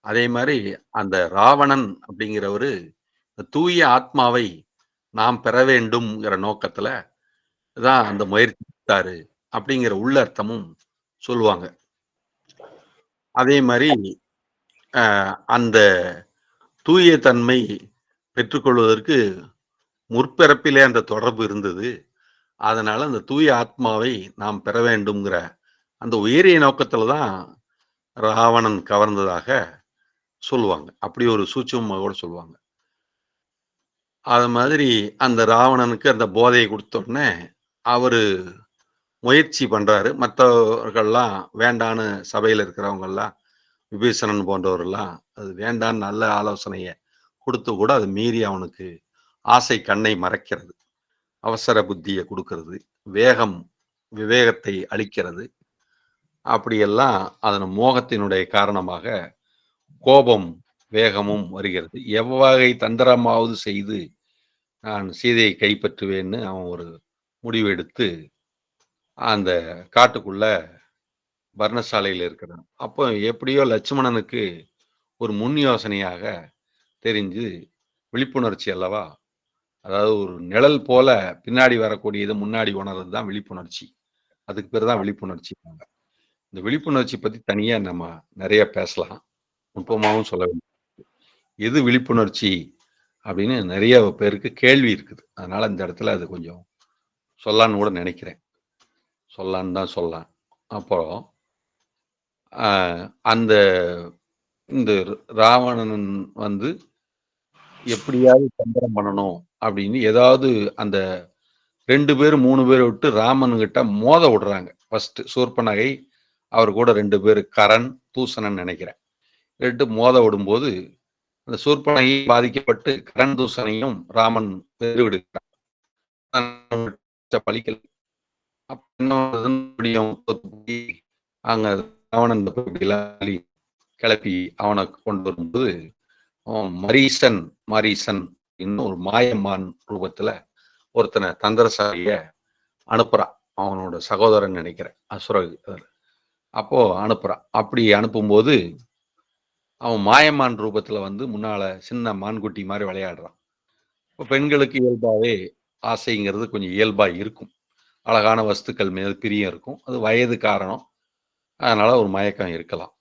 அதே மாதிரி அந்த ராவணன் அப்படிங்கிறவரு தூய ஆத்மாவை நாம் பெற வேண்டும்ங்கிற நோக்கத்துல தான் அந்த முயற்சி எடுத்தாரு அப்படிங்கிற உள்ளர்த்தமும் சொல்லுவாங்க. அதே மாதிரி அந்த தூய தன்மை பெற்றுக்கொள்வதற்கு முற்பிறப்பிலே அந்த தொடர்பு இருந்தது. அதனால அந்த தூய ஆத்மாவை நாம் பெற வேண்டும்ங்கிற அந்த உயரிய நோக்கத்துல தான் ராவணன் கவர்ந்ததாக சொல்லுவாங்க. அப்படி ஒரு சூட்சமா கூட சொல்லுவாங்க. அது மாதிரி அந்த ராவணனுக்கு அந்த போதையை கொடுத்த உடனே அவரு முயற்சி பண்றாரு. மற்றவர்கள்லாம் வேண்டான்னு சபையில இருக்கிறவங்கெல்லாம் விபீஷணன் போன்றவரெல்லாம் அது வேண்டான்னு நல்ல ஆலோசனைய கொடுத்து கூட அது மீறி அவனுக்கு ஆசை கண்ணை மறைக்கிறது, அவசர புத்தியை கொடுக்கிறது, வேகம் விவேகத்தை அளிக்கிறது. அப்படியெல்லாம் அதன் மோகத்தினுடைய காரணமாக கோபம் வேகமும் வருகிறது. எவ்வகை தந்திரமாவது செய்து நான் சீதையை கைப்பற்றுவேன்னு அவன் ஒரு முடிவெடுத்து அந்த காட்டுக்குள்ள பர்ணசாலையில் இருக்கிறான். அப்போ எப்படியோ லட்சுமணனுக்கு ஒரு முன் யோசனையாக தெரிஞ்சு, விழிப்புணர்ச்சி அல்லவா, அதாவது ஒரு நிழல் போல பின்னாடி வரக்கூடியது முன்னாடி உணர்றது தான் விழிப்புணர்ச்சி. அதுக்கு பேர் தான் விழிப்புணர்ச்சி. இந்த விழிப்புணர்ச்சி பத்தி தனியா நம்ம நிறைய பேசலாம், நுட்பமாகவும் சொல்ல வேண்டும். எது விழிப்புணர்ச்சி அப்படின்னு நிறைய பேருக்கு கேள்வி இருக்குது. அதனால இந்த இடத்துல அது கொஞ்சம் சொல்லான்னு கூட நினைக்கிறேன். சொல்லான்னு தான் சொல்லலாம். அப்புறம் அந்த இந்த ராவணன் வந்து எப்படியாவது தந்திரம் பண்ணணும் அப்படின்னு ஏதாவது அந்த 2 பேர் 3 பேர் விட்டு ராமன் கிட்ட மோத விடுறாங்க. ஃபர்ஸ்ட் சூர்ப்பனகை அவர் கூட 2 பேர் கரண் தூசணன் நினைக்கிறேன் 2 மோத விடும்போது அந்த சூர்ப்பனகை பாதிக்கப்பட்டு கரண் தூசணையும் ராமன் பெருவிடுகிறான். பலிக்கல் அங்க ராவணன் கிளப்பி அவனை கொண்டு வரும்போது மரீசன் இன்னும் ஒரு மாயமான் ரூபத்துல ஒருத்தனை தந்திரசாலிய அனுப்புறான். அவனோட சகோதரன் நினைக்கிறேன் அசுரர். அப்போ அனுப்புறான். அப்படி அனுப்பும்போது அவன் மாயமான் ரூபத்துல வந்து முன்னால சின்ன மான்குட்டி மாதிரி விளையாடுறான். இப்போ பெண்களுக்கு இயல்பாவே ஆசைங்கிறது கொஞ்சம் இயல்பா இருக்கும். அழகான வஸ்துக்கள் மீது பிரியம் இருக்கும். அது வயது காரணம், அதனால ஒரு மயக்கம் இருக்கலாம்.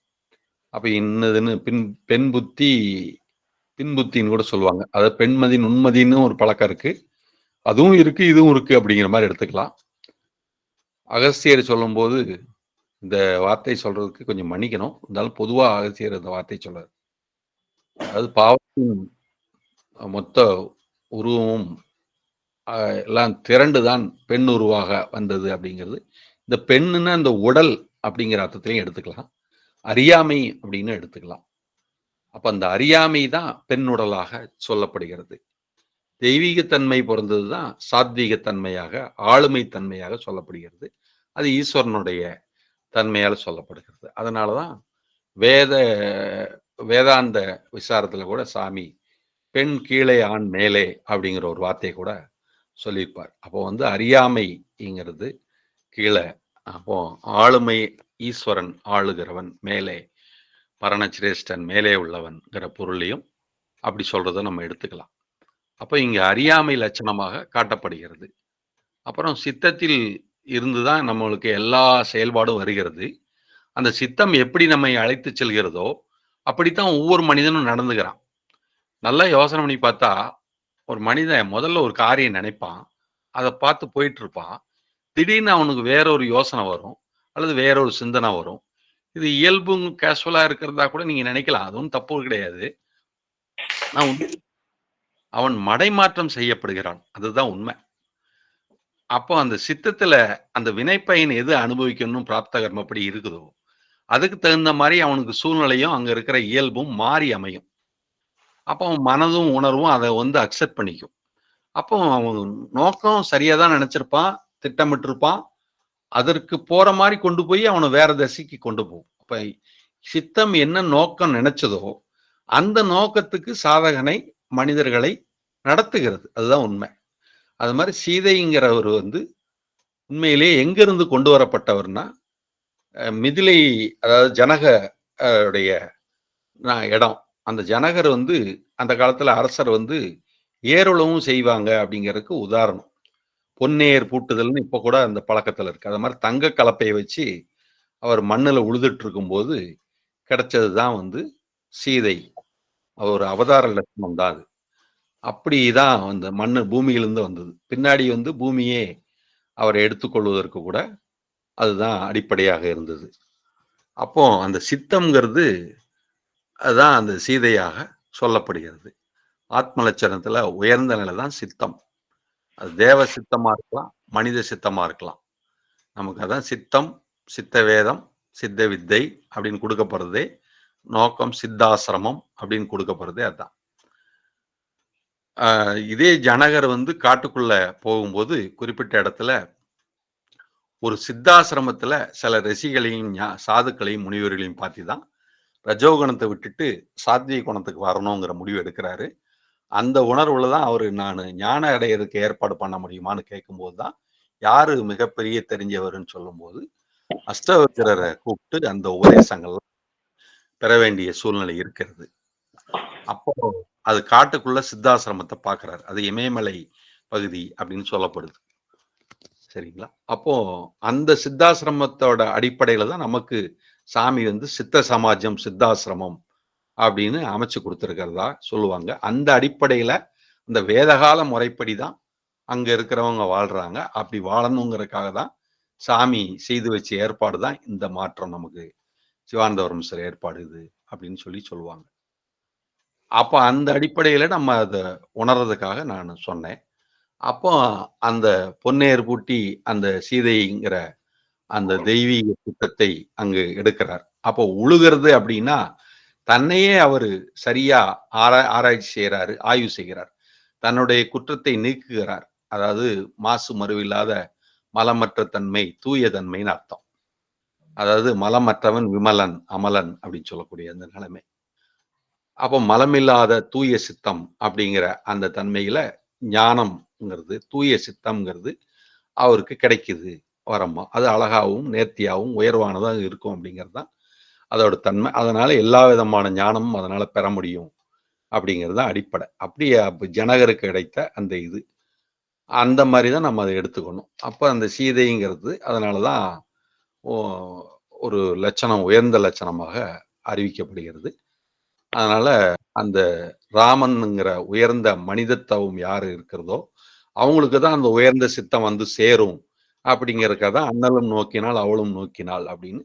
அப்ப இன்னதுன்னு பெண் புத்தி பின்புத்தின்னு கூட சொல்லுவாங்க. அதாவது பெண்மதி நுண்மதின்னு ஒரு பழக்கம் இருக்கு, அதுவும் இருக்கு இதுவும் இருக்கு அப்படிங்கிற மாதிரி எடுத்துக்கலாம். அகஸ்தியர் சொல்லும்போது இந்த வார்த்தை சொல்றதுக்கு கொஞ்சம் மன்னிக்கணும், இருந்தாலும் பொதுவா அகஸ்தியர் இந்த வார்த்தை சொல்றாரு. அதாவது பாவத்தின் மொத்த உருவமும் எல்லாம் திரண்டு தான் பெண் உருவாக வந்தது அப்படிங்கிறது. இந்த பெண்ணுன்னா இந்த உடல் அப்படிங்கிற அர்த்தத்திலயும் எடுத்துக்கலாம். அறியாமை அப்படின்னு எடுத்துக்கலாம். அப்ப அந்த அறியாமை தான் பெண் உடலாக சொல்லப்படுகிறது. தெய்வீக தன்மை பொருந்தது தான் சாத்வீக தன்மையாக, ஆளுமை தன்மையாக சொல்லப்படுகிறது. அது ஈஸ்வரனுடைய தன்மையால சொல்லப்படுகிறது. அதனால தான் வேத வேதாந்த விசாரத்துல கூட சாமி பெண் கீழே ஆண் மேலே அப்படிங்கிற ஒரு வார்த்தையை கூட சொல்லியிருப்பார். அப்போ வந்து அறியாமைங்கிறது கீழே, அப்போ ஆளுமை ஈஸ்வரன் ஆளுகிறவன் மேலே, பரணசிரேஷ்டன் மேலே உள்ளவன்கிற பொருளையும் அப்படி சொல்றத நம்ம எடுத்துக்கலாம். அப்ப இங்க அறியாமை லட்சணமாக காட்டப்படுகிறது. அப்புறம் சித்தத்தில் இருந்து தான் நம்மளுக்கு எல்லா செயல்பாடும் வருகிறது. அந்த சித்தம் எப்படி நம்மை அழைத்துச் செல்கிறதோ, அப்படித்தான் ஒவ்வொரு மனிதனும் நடந்துக்கிறான். நல்லா யோசனை பண்ணி பார்த்தா, ஒரு மனிதன் முதல்ல ஒரு காரியம் நினைப்பான். அத பார்த்து போயிட்டு இருப்பான். திடீர்னு அவனுக்கு வேற ஒரு யோசனை வரும். அல்லது வேற ஒரு சிந்தனை வரும். இது இயல்பும் கேஷுவலா இருக்கிறதா கூட நீங்க நினைக்கலாம். அது ஒண்ணும் தப்பு கிடையாது. ஆனா அவன் மடைமாற்றம் செய்யப்படுகிறான். அதுதான் உண்மை. அப்போ அந்த சித்தத்துல அந்த வினைப்பயன் எது அனுபவிக்கணும்னு பிராப்த கர்மப்படி இருக்குதோ, அதுக்கு தகுந்த மாரி அவனுக்கு சூழ்நிலையும், அங்க இருக்கிற இயல்பும் மாறி அமையும். அப்போ அவன் மனதும், உணர்வும் அத வந்து அக்செப்ட் பண்ணிக்கும். அப்போ அவன் நோக்கம் சரியா தான் நெனச்சிருப்பான், திட்டமிட்டிருப்பான். அதற்கு போற மாரி கொண்டு போய் அவன வேற திசைக்கு கொண்டு போகும். அப்ப சித்தம் என்ன நோக்கம் நெனச்சதோ, அந்த நோக்கத்துக்கு சாதகனை, மனிதர்களை நடத்துகிறது. அதுதான் உண்மை. அது மாரி சீதைங்கிறவர் வந்து உண்மையிலேயே எங்கிருந்து கொண்டு வரப்பட்டவர்னா, மிதிலை அதாவது ஜனக உடைய இடம். அந்த ஜனகர் வந்து அந்த காலத்துல அரசர் வந்து ஏருழவும் செய்வாங்க அப்படிங்கிறதுக்கு உதாரணம். பொன்னேர் பூட்டுதல்னு இப்ப கூட அந்த பழக்கத்துல இருக்கு. அது மாரி தங்க கலப்பைய வச்சு அவர் மண்ணுல உழுதுட்டு இருக்கும்போது கிடைச்சது தான் வந்து சீதை. ஒரு அவதார லட்சணம் தான் அது. அப்படிதான் அந்த மண்ணு பூமியிலிருந்து வந்தது. பின்னாடி வந்து பூமியே அவரை எடுத்துக்கொள்வதற்கு கூட அதுதான் அடிப்படையாக இருந்தது. அப்போ அந்த சித்தம்ங்கிறது அதுதான் அந்த சீதையாக சொல்லப்படுகிறது. ஆத்ம லட்சணத்துல உயர்ந்த நிலை தான் சித்தம். அது தேவ சித்தமா இருக்கலாம், மனித சித்தமா இருக்கலாம். நமக்கு அதான் சித்தம், சித்த வேதம், சித்த வித்தை அப்படின்னு கொடுக்கப்படுறதே நோக்கம், சித்தாசிரமம் அப்படின்னு கொடுக்கப்படுறதே அதான். இதே ஜனகர் வந்து காட்டுக்குள்ள போகும்போது குறிப்பிட்ட இடத்துல ஒரு சித்தாசிரமத்துல சில ரிஷிகளையும் சாதுக்களையும் முனிவர்களையும் பார்த்து தான் ரஜோகுணத்தை விட்டுட்டு சாத்விக குணத்துக்கு வரணுங்கிற முடிவு எடுக்கிறாரு. அந்த உணர்வுல தான் அவரு நான் ஞானம் அடையிறதுக்கு ஏற்பாடு பண்ண முடியுமான்னு கேட்கும்போது தான் யாரு மிகப்பெரிய தெரிஞ்சவர்னு சொல்லும்போது அஷ்டவக்கிரரை கூப்பிட்டு அந்த உபதேசங்கள் பெற வேண்டிய சூழ்நிலை இருக்கிறது. அப்போ அது காட்டுக்குள்ள சித்தாசிரமத்தை பார்க்கிறாரு. அது இமயமலை பகுதி அப்படின்னு சொல்லப்படுது. சரிங்களா? அப்போ அந்த சித்தாசிரமத்தோட அடிப்படையில தான் நமக்கு சாமி வந்து சித்த சமாஜம், சித்தாசிரமம் அப்படின்னு அமைச்சு கொடுத்திருக்கிறதா சொல்லுவாங்க. அந்த அடிப்படையில இந்த வேதகால முறைப்படி தான் அங்க இருக்கிறவங்க வாழ்றாங்க. அப்படி வாழணுங்கிறதுக்காக தான் சாமி செய்து வச்ச ஏற்பாடு தான் இந்த மாற்றம் நமக்கு சிவானந்தவரம் சார் ஏற்பாடு இது அப்படின்னு சொல்லி சொல்லுவாங்க. அப்ப அந்த அடிப்படையில நம்ம அத உணர்றதுக்காக நான் சொன்னேன். அப்போ அந்த பொன்னேர் பூட்டி அந்த சீதைங்கிற அந்த தெய்வீக திட்டத்தை அங்கு எடுக்கிறார். அப்போ உழுகிறது அப்படின்னா தன்னையே அவரு சரியா ஆராய்ச்சி செய்யறாரு, ஆய்வு செய்கிறார். தன்னுடைய குற்றத்தை நீக்குகிறார். அதாவது மாசு மறுவில்லாத மலமற்ற தன்மை, தூய தன்மைன்னு அர்த்தம். அதாவது மலமற்றவன் விமலன், அமலன் அப்படின்னு சொல்லக்கூடிய அந்த நிலைமை. அப்போ மலமில்லாத தூய சித்தம் அப்படிங்கிற அந்த தன்மையில ஞானம்ங்கிறது, தூய சித்தம்ங்கிறது அவருக்கு கிடைக்குது வரமா. அது அழகாவும், நேர்த்தியாவும், உயர்வானதா இருக்கும் அப்படிங்கிறது தான் அதோட தன்மை. அதனால எல்லா விதமான ஞானமும் அதனால பெற முடியும் அப்படிங்கிறது தான் அடிப்படை. அப்படியே அப்ப ஜனகருக்கு கிடைத்த அந்த இது. அந்த மாரி தான் நம்ம அத எடுத்துக்கணும். அப்ப அந்த சீதைங்கிறது அதனால தான் ஒ ஒரு லட்சணம், உயர்ந்த லட்சணமாக அறிவிக்கப்படுகிறது. அதனால அந்த ராமன்ங்கிற உயர்ந்த மனிதத்துவம் யாரு இருக்கிறதோ, அவங்களுக்கு தான் அந்த உயர்ந்த சித்தம் வந்து சேரும். அப்படிங்கிறதுக்காக தான் "அண்ணலும் நோக்கினாள், அவளும் நோக்கினாள்" அப்படின்னு.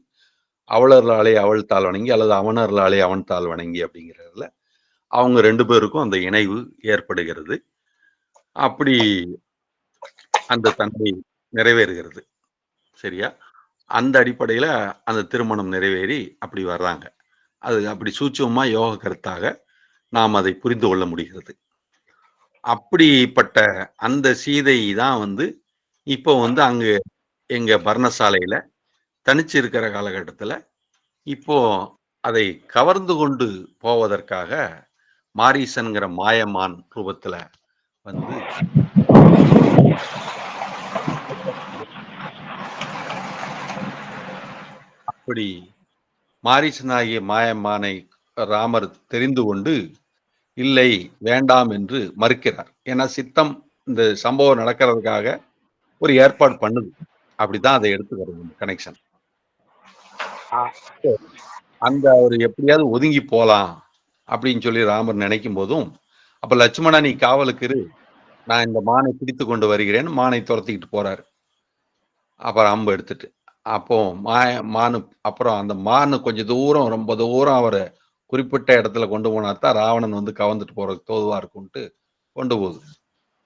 "அவளர்களாலே அவள் தாள் வணங்கி" அல்லது "அவனர்களாலே அவன் தாள் வணங்கி" அப்படிங்கிறதுல அவங்க 2 பேருக்கும் அந்த இணைவு ஏற்படுகிறது. அப்படி அந்த தன்மை நிறைவேறுகிறது. சரியா? அந்த அடிப்படையில அந்த திருமணம் நிறைவேறி அப்படி வர்றாங்க. அது அப்படி சூட்சுமமா யோக கருத்தாக நாம் அதை புரிந்து கொள்ள முடிகிறது. அப்படிப்பட்ட அந்த சீதை தான் வந்து இப்போ வந்து அங்க எங்க பர்ணசாலையில தனிச்சு இருக்கிற காலகட்டத்தில, இப்போ அதை கவர்ந்து கொண்டு போவதற்காக மாரீசன்ங்கிற மாயமான் ரூபத்துல வந்து அப்படி மாரீசனாகிய மாயமானை ராமர் தெரிந்து கொண்டு, இல்லை வேண்டாம் என்று மறுக்கிறார். ஏன்னா சித்தம் இந்த சம்பவம் நடக்கிறதுக்காக ஒரு ஏற்பாடு பண்ணுது. அப்படிதான் அதை எடுத்துக்கிறது இந்த கனெக்ஷன். அந்த அவரு எப்படியாவது ஒதுங்கி போலாம் அப்படின்னு சொல்லி ராமர் நினைக்கும் போதும், அப்ப லட்சுமணா நீ காவலுக்கு இரு. நான் இந்த மானை பிடித்துக் கொண்டு வருகிறேன்னு மானை துரத்திக்கிட்டு போறாரு. அப்புறம் அம்பு எடுத்துட்டு. அப்போ மானு அப்புறம் அந்த மானு கொஞ்சம் தூரம் ரொம்ப தூரம் அவர குறிப்பிட்ட இடத்துல கொண்டு போனா தான் ராவணன் வந்து கவர்ந்துட்டு போறதுக்கு தோதுவா இருக்கும்ன்ட்டு கொண்டு போகுது.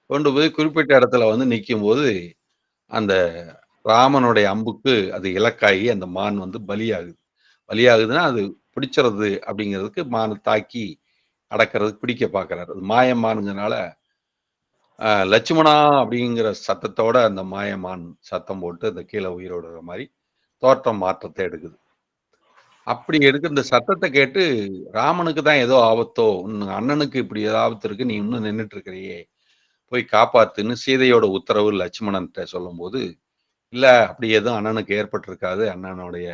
கொண்டு போய் குறிப்பிட்ட இடத்துல வந்து நிக்கும்போது, அந்த ராமனுடைய அம்புக்கு அது இலக்காகி அந்த மான் வந்து பலியாகுது. பலியாகுதுன்னா, அது பிடிச்சிறது அப்படிங்கிறதுக்கு மான தாக்கி அடக்கிறதுக்கு பிடிக்க பார்க்குறாரு. அது மாயமான்ங்கிறனால, லட்சுமணா அப்படிங்கிற சத்தத்தோட அந்த மாயமான் சத்தம் போட்டு அந்த கீழ உயிரோட வர மாரி தோற்றம் மாற்றத்த எடுக்குது. அப்படி எடுக்க இந்த சத்தத்த கேட்டு ராமனுக்கு தான் ஏதோ ஆபத்தோ, உன் அண்ணனுக்கு இப்படி ஏதோ ஆபத்து இருக்கு. நீ இன்னும் நின்னுட்டு இருக்கிறியே! போய் காப்பாத்துன்னு சீதையோட உத்தரவு லட்சுமணன்ட்ட சொல்லும்போது, இல்ல அப்படி எதுவும் அண்ணனுக்கு ஏற்பட்டிருக்காது. அண்ணனுடைய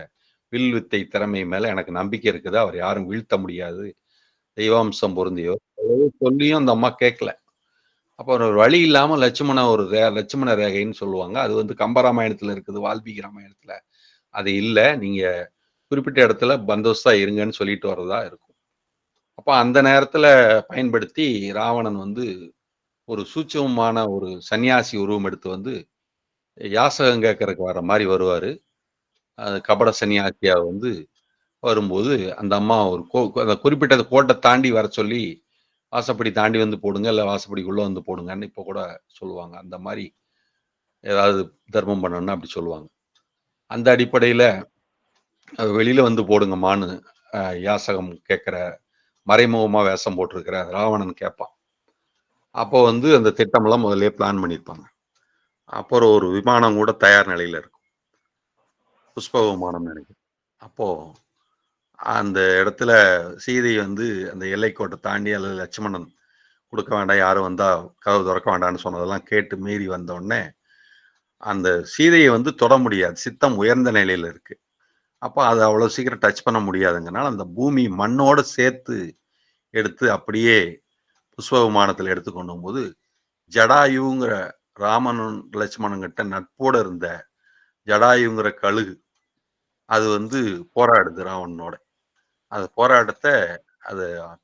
வில் வித்தை திறமை மேல எனக்கு நம்பிக்கை இருக்குது. அவர் யாரும் வீழ்த்த முடியாது. தெய்வாம்சம் பொருந்தியவர். சொல்லியும் அந்த அம்மா கேட்கல. அப்ப ஒரு வழி இல்லாம லட்சுமண ஒரு லட்சுமண ரேகைன்னு சொல்லுவாங்க. அது வந்து கம்பராமாயணத்துல இருக்குது. வால்மீகி ராமாயணத்துல அது இல்ல. நீங்க குறிப்பிட்ட இடத்துல பந்தோஸ்தா இருங்கன்னு சொல்லிட்டு வர்றதா இருக்கும். அப்ப அந்த நேரத்துல பயன்படுத்தி ராவணன் வந்து ஒரு சூட்சமமான ஒரு சன்னியாசி உருவம் எடுத்து வந்து யாசகம் கேட்கறக்கு வர மாரி வருவாரு. கபட சன்னியாசியா வந்து வரும்போது, அந்த அம்மா ஒரு அந்த குறிப்பிட்ட கோட்ட தாண்டி வர சொல்லி, வாசப்படி தாண்டி வந்து போடுங்க, இல்ல வாசப்படிக்குள்ள வந்து போடுங்கன்னு இப்ப கூட சொல்லுவாங்க. அந்த மாரி ஏதாவது தர்மம் பண்ணணும்னா அப்படி சொல்லுவாங்க. அந்த அடிப்படையில வெளியில வந்து போடுங்கம்மான்னு யாசகம் கேட்கிற மறைமுகமா வேஷம் போட்டிருக்கிற ராவணன் கேட்பான். அப்போ வந்து அந்த திட்டமெல்லாம் முதல்லயே பிளான் பண்ணியிருப்பாங்க. அப்புறம் ஒரு விமானம் கூட தயார் நிலையில இருக்கும். புஷ்ப விமானம்னு நெனைக்கிறேன். அப்போ அந்த இடத்துல சீதை வந்து அந்த எல்லைக்கோட்ட தாண்டி அல்லது லட்சுமணன் குடுக்க வேண்டாம், யாரும் வந்தா கதவு தொறக்க வேண்டாம்ன்னு சொன்னதெல்லாம் கேட்டு மீறி வந்தோனே, அந்த சீதைய வந்து தொட முடியாது. சித்தம் உயர்ந்த நிலையில இருக்கு. அப்ப அத அவ்வளவு சீக்கிரம் டச் பண்ண முடியாதுங்கனால, அந்த பூமி மண்ணோட சேர்த்து எடுத்து அப்படியே புஷ்ப விமானத்துல எடுத்து கொண்டு போகும்போது, ஜடாயுங்கிற ராமனும், லட்சுமணன் கிட்ட நட்போட இருந்த ஜடாயுங்கிற கழுகு, அது வந்து போராடுது ராவணனோட. அது போராட்டத்த அத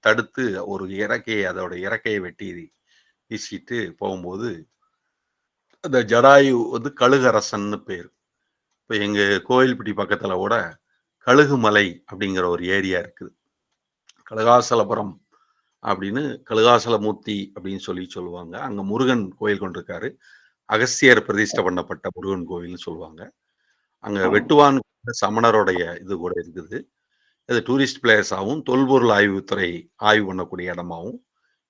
தடுத்து ஒரு அதோட இறக்கைய வெட்டி வீசிட்டு போகும்போது, அந்த ஜடாயு வந்து கழுகரசன்னு பேரு. இப்ப எங்க கோவில்பட்டி பக்கத்துல கூட கழுகுமலை அப்படிங்கிற ஒரு ஏரியா இருக்குது. கழுகாசலபுரம் அப்படின்னு கழுகாசலமூர்த்தி அப்படின்னு சொல்லி சொல்லுவாங்க. அங்க முருகன் கோயில் கொண்டிருக்காரு. அகஸ்தியர் பிரதிஷ்டை பண்ணப்பட்ட முருகன் கோவில்னு சொல்லுவாங்க. அங்க வெட்டுவான் சமணருடைய இது கூட இருக்குது. அது டூரிஸ்ட் பிளேஸாவும், தொல்பொருள் ஆய்வுத்துறை ஆய்வு பண்ணக்கூடிய இடமாவும்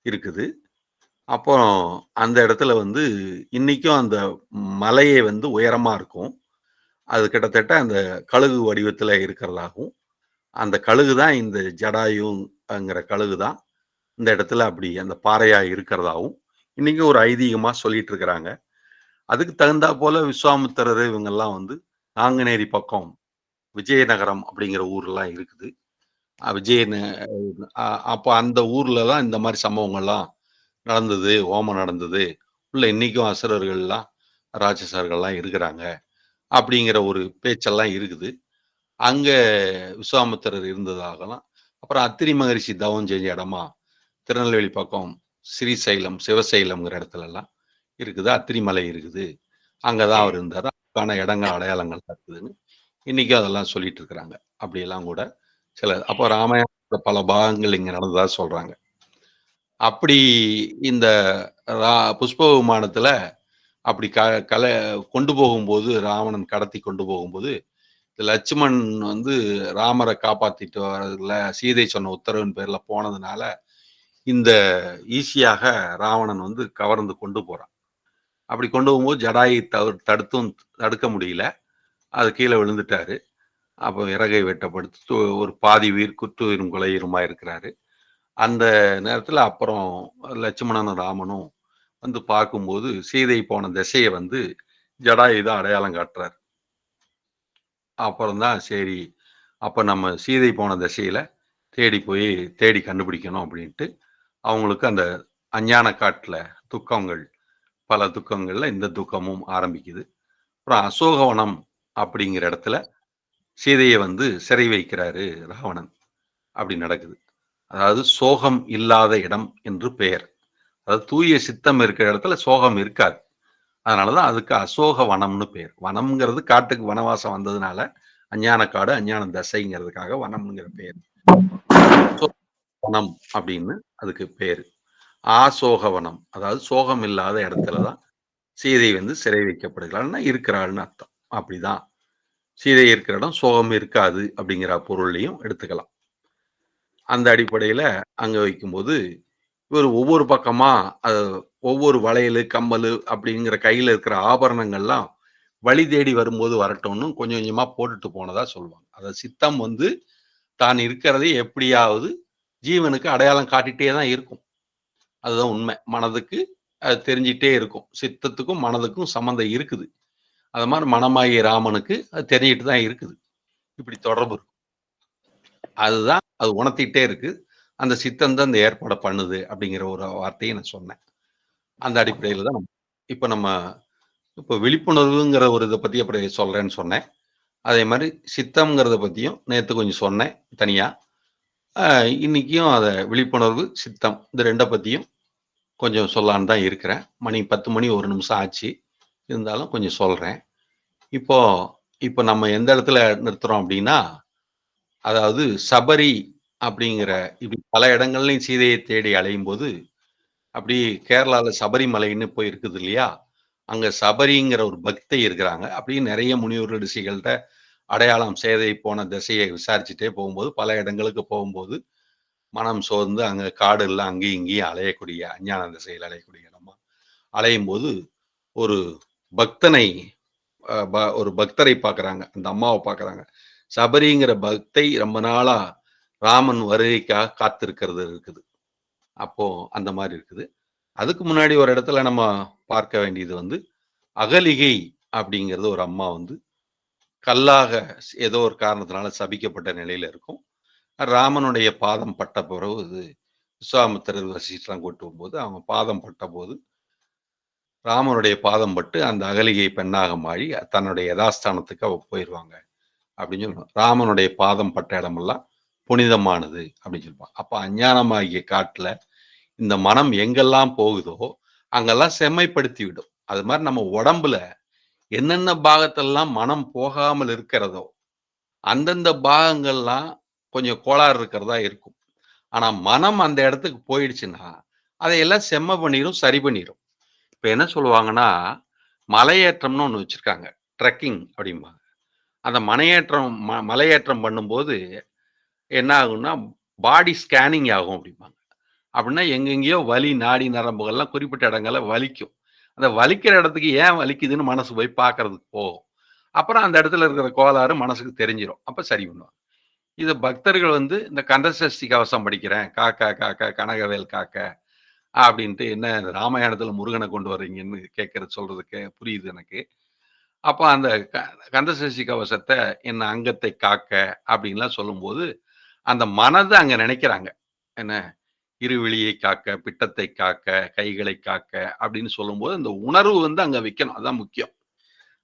இருக்குது. அப்புறம் அந்த இடத்துல வந்து இன்னைக்கும் அந்த மலையே வந்து உயரமா இருக்கும். அது கிட்டத்தட்ட அந்த கழுகு வடிவத்துல இருக்கிறதாகவும், அந்த கழுகு தான் இந்த ஜடாயுங்கிற கழுகு தான் இந்த இடத்துல அப்படி அந்த பாறையா இருக்கிறதாவும், இன்னைக்கும் ஒரு ஐதீகமா சொல்லிட்டு இருக்கிறாங்க. அதுக்கு தகுந்தா போல விஸ்வாமித்திரர் இவங்கெல்லாம் வந்து நாங்குநேரி பக்கம் விஜயநகரம் அப்படிங்கிற ஊர்லாம் இருக்குது. விஜயன அ அப்ப அந்த ஊர்ல தான் இந்த மாரி சம்பவங்கள்லாம் நடந்தது, ஹோமம் நடந்தது. உள்ள இன்னைக்கும் அசுரர்கள்லாம், ராட்சசர்கள்லாம் இருக்கிறாங்க. அப்படிங்கிற ஒரு பேச்செல்லாம் இருக்குது. அங்க விஸ்வாமித்திரர் இருந்ததாகலாம். அப்புறம் அத்திரி மகரிஷி தவம் செஞ்ச இடமா, திருநெல்வேலி பக்கம் ஸ்ரீசைலம், சிவசைலம்ங்கிற இடத்துலலாம் இருக்குது. அத்திரிமலை இருக்குது. அங்க தான் அவர் இருந்தாரு. அதுக்கான இடங்கள், அடையாளங்கள்லாம் இருக்குதுன்னு, இன்னைக்கும் அதெல்லாம் சொல்லிட்டு இருக்கிறாங்க. அப்படியெல்லாம் கூட சில அப்போ ராமாயணத்துல பல பாகங்கள் இங்க நடந்ததா சொல்றாங்க. அப்படி இந்த ரா புஷ்ப விமானத்துல அப்படி கல கொண்டு போகும்போது ராவணன் கடத்தி கொண்டு போகும்போது, லட்சுமண் வந்து ராமர காப்பாத்திட்டு வரதுல சீதை சொன்ன உத்தரவின் பேர்ல போனதுனால, இந்த ஈஸியாக ராவணன் வந்து கவர்ந்து கொண்டு போறான். அப்படி கொண்டு போகும்போது ஜடாயு தடுக்க முடியல. அது கீழ விழுந்துட்டாரு. அப்போ இறகை வெட்டப்படுத்து ஒரு பாதி உயிர் குற்றுயிரும் குலையுருமா இருக்கிறாரு. அந்த நேரத்துல அப்புறம் லட்சுமணனும், ராமனும் வந்து பார்க்கும்போது, சீதை போன திசைய வந்து ஜடாயு தான் அடையாளம் காட்டுறார். அப்புறம் தான் சரி, அப்ப நம்ம சீதை போன திசையில தேடி கண்டுபிடிக்கணும் அப்படின்ட்டு, அவங்களுக்கு அந்த அஞ்ஞான காட்டுல துக்கங்கள், பல துக்கங்கள்ல இந்த துக்கமும் ஆரம்பிக்குது. அப்புறம் அசோகவனம் அப்படிங்கிற இடத்துல சீதைய வந்து சிறை வைக்கிறாரு ராவணன். அப்படி நடக்குது. அதாவது சோகம் இல்லாத இடம் என்று பெயர். அதாவது தூய சித்தம் இருக்கிற இடத்துல சோகம் இருக்காது. அதனாலதான் அதுக்கு அசோக வனம்னு பேர். வனம்ங்கிறது காட்டுக்கு வனவாசம் வந்ததுனால அஞ்ஞான காடு, அஞ்ஞான தசைங்கிறதுக்காக வனம்ங்கிற பேர். வனம் அப்படின்னு அதுக்கு பேரு. ஆசோகவனம், அதாவது சோகம் இல்லாத இடத்துலதான் சீதை வந்து சிறை வைக்கப்படுகிறாள்னா இருக்கிறாள்னு அர்த்தம். அப்படிதான் சீதை இருக்கிற இடம் சோகம் இருக்காது அப்படிங்கிற பொருளையும் எடுத்துக்கலாம். அந்த அடிப்படையில அங்க வைக்கும்போது இவர் ஒவ்வொரு பக்கமா ஒவ்வொரு வளையலு, கம்மலு அப்படிங்கிற கையில இருக்கிற ஆபரணங்கள்லாம் வழி தேடி வரும்போது வரட்டும்னு கொஞ்சம் கொஞ்சமா போட்டுட்டு போனதா சொல்லுவாங்க. அதாவது சித்தம் வந்து தான் இருக்கிறதை எப்படியாவது ஜீவனுக்கு அடையாளம் காட்டிட்டே தான் இருக்கும். அதுதான் உண்மை. மனதுக்கு அது தெரிஞ்சிட்டே இருக்கும். சித்தத்துக்கும் மனதுக்கும் சம்மந்தம் இருக்குது. அது மாதிரி மனமாகிய ராமனுக்கு அது தெரிஞ்சிட்டு தான் இருக்குது. இப்படி தொடர்பு இருக்கும். அதுதான் அது உணர்த்திட்டே இருக்கு. அந்த சித்தம் தான் இந்த ஏற்பாட பண்ணுது அப்படிங்கிற ஒரு வார்த்தையை நான் சொன்னேன். அந்த அடிப்படையில தான் இப்ப நம்ம இப்ப விழிப்புணர்வுங்கிற ஒரு இத பத்தி அப்படி சொல்றேன்னு சொன்னேன். அதே மாரி சித்தம்ங்கிறத பத்தியும் நேத்து கொஞ்சம் சொன்னேன் தனியா. அ இன்னைக்கும் அத விழிப்புணர்வு, சித்தம் இந்த 2 பத்தியும் கொஞ்சம் சொல்லலான்னு தான் இருக்கிறேன். மணி 10 மணி 1 நிமிஷம் ஆச்சு. இருந்தாலும் கொஞ்சம் சொல்றேன். இப்போ இப்போ நம்ம எந்த இடத்துல நிறுத்துறோம் அப்படின்னா, அதாவது சபரி அப்படிங்கிற இப்படி பல இடங்கள்லயும் சீதையை தேடி அலையும்போது, அப்படி கேரளால சபரிமலைன்னு போய் இருக்குது இல்லையா? அங்க சபரிங்கிற ஒரு பக்தை இருக்கிறாங்க. அப்படியே நெறைய முனிவர் ரிஷிகள்ட்ட அடையாளம் சேதை போன திசையை விசாரிச்சுட்டே போகும்போது, பல இடங்களுக்கு போகும்போது, மனம் சோர்ந்து அங்க காடுல்லாம் அங்கேயும் இங்கேயும் அலையக்கூடிய அஞ்ஞான திசையில அலையக்கூடிய இடமா அலையும்போது, ஒரு பக்தனை ஒரு பக்தரை பார்க்குறாங்க. அந்த அம்மாவ பார்க்குறாங்க. சபரிங்கிற பக்தை ரொம்ப நாளா ராமன் வருகைக்காக காத்திருக்கிறது இருக்குது. அப்போ அந்த மாரி இருக்குது. அதுக்கு முன்னாடி ஒரு இடத்துல நம்ம பார்க்க வேண்டியது வந்து, அகலிகை அப்படிங்கிறது ஒரு அம்மா வந்து கல்லாக ஏதோ ஒரு காரணத்தினால சபிக்கப்பட்ட நிலையில இருக்கும். ராமனுடைய பாதம் பட்ட பிறகு விஸ்வாமித்திரர் வசிஷ்டர்லாம் கூட்டு போகும்போது, அவங்க பாதம் பட்டபோது, ராமனுடைய பாதம் பட்டு அந்த அகலிகை பெண்ணாக மாறி தன்னுடைய யதாஸ்தானத்துக்கு அவ போயிருவாங்க அப்படின்னு சொல்லணும். ராமனுடைய பாதம் பட்ட இடமெல்லாம் புனிதமானது அப்படின்னு சொல்லுவாங்க. அப்ப அஞ்ஞானமாகிய காட்டுல இந்த மனம் எங்கெல்லாம் போகுதோ, அங்கெல்லாம் செம்மைப்படுத்தி விடும். அது மாதிரி நம்ம உடம்புல என்னென்ன பாகத்தெல்லாம் மனம் போகாமல் இருக்கிறதோ, அந்தந்த பாகங்கள்லாம் கொஞ்சம் கோளாறு இருக்கிறதா இருக்கும். ஆனா மனம் அந்த இடத்துக்கு போயிடுச்சுன்னா, அதையெல்லாம் செம்ம பண்ணிரும், சரி பண்ணிரும். இப்ப என்ன சொல்லுவாங்கன்னா, மலையேற்றம்னு ஒண்ணு வச்சிருக்காங்க. ட்ரெக்கிங் அப்படிம்பாங்க. அந்த மலையேற்றம் பண்ணும்போது என்ன ஆகும்னா, பாடி ஸ்கேனிங் ஆகும் அப்படிம்பாங்க. அப்படின்னா எங்கெங்கேயோ வலி, நாடி நரம்புகள்லாம் குறிப்பிட்ட இடங்கள்ல வலிக்கும். அந்த வலிக்கிற இடத்துக்கு ஏன் வலிக்குதுன்னு மனசு போய் பார்க்கறதுக்கு போகும். அப்புறம் அந்த இடத்துல இருக்கிற கோளாறு மனசுக்கு தெரிஞ்சிரும். அப்ப சரி பண்ணுவாங்க. இது பக்தர்கள் வந்து இந்த கந்தசஷ்டி கவசம் படிக்கிறேன். காக்க காக்க கனகவேல் காக்க அப்படின்ட்டு என்ன ராமாயணத்துல முருகன கொண்டு வர்றீங்கன்னு கேட்கறது சொல்றதுக்கு புரியுது எனக்கு. அப்ப அந்த கந்தசஷ்டி கவசத்த என்ன அங்கத்தை காக்க அப்படின்லாம் சொல்லும்போது, அந்த மனத அங்க நினைக்கிறாங்க. என்ன இருவிழியை காக்க, பிட்டத்தை காக்க, கைகளை காக்க அப்படின்னு சொல்லும்போது, அந்த உணர்வு வந்து அங்க வைக்கணும். அதான் முக்கியம்.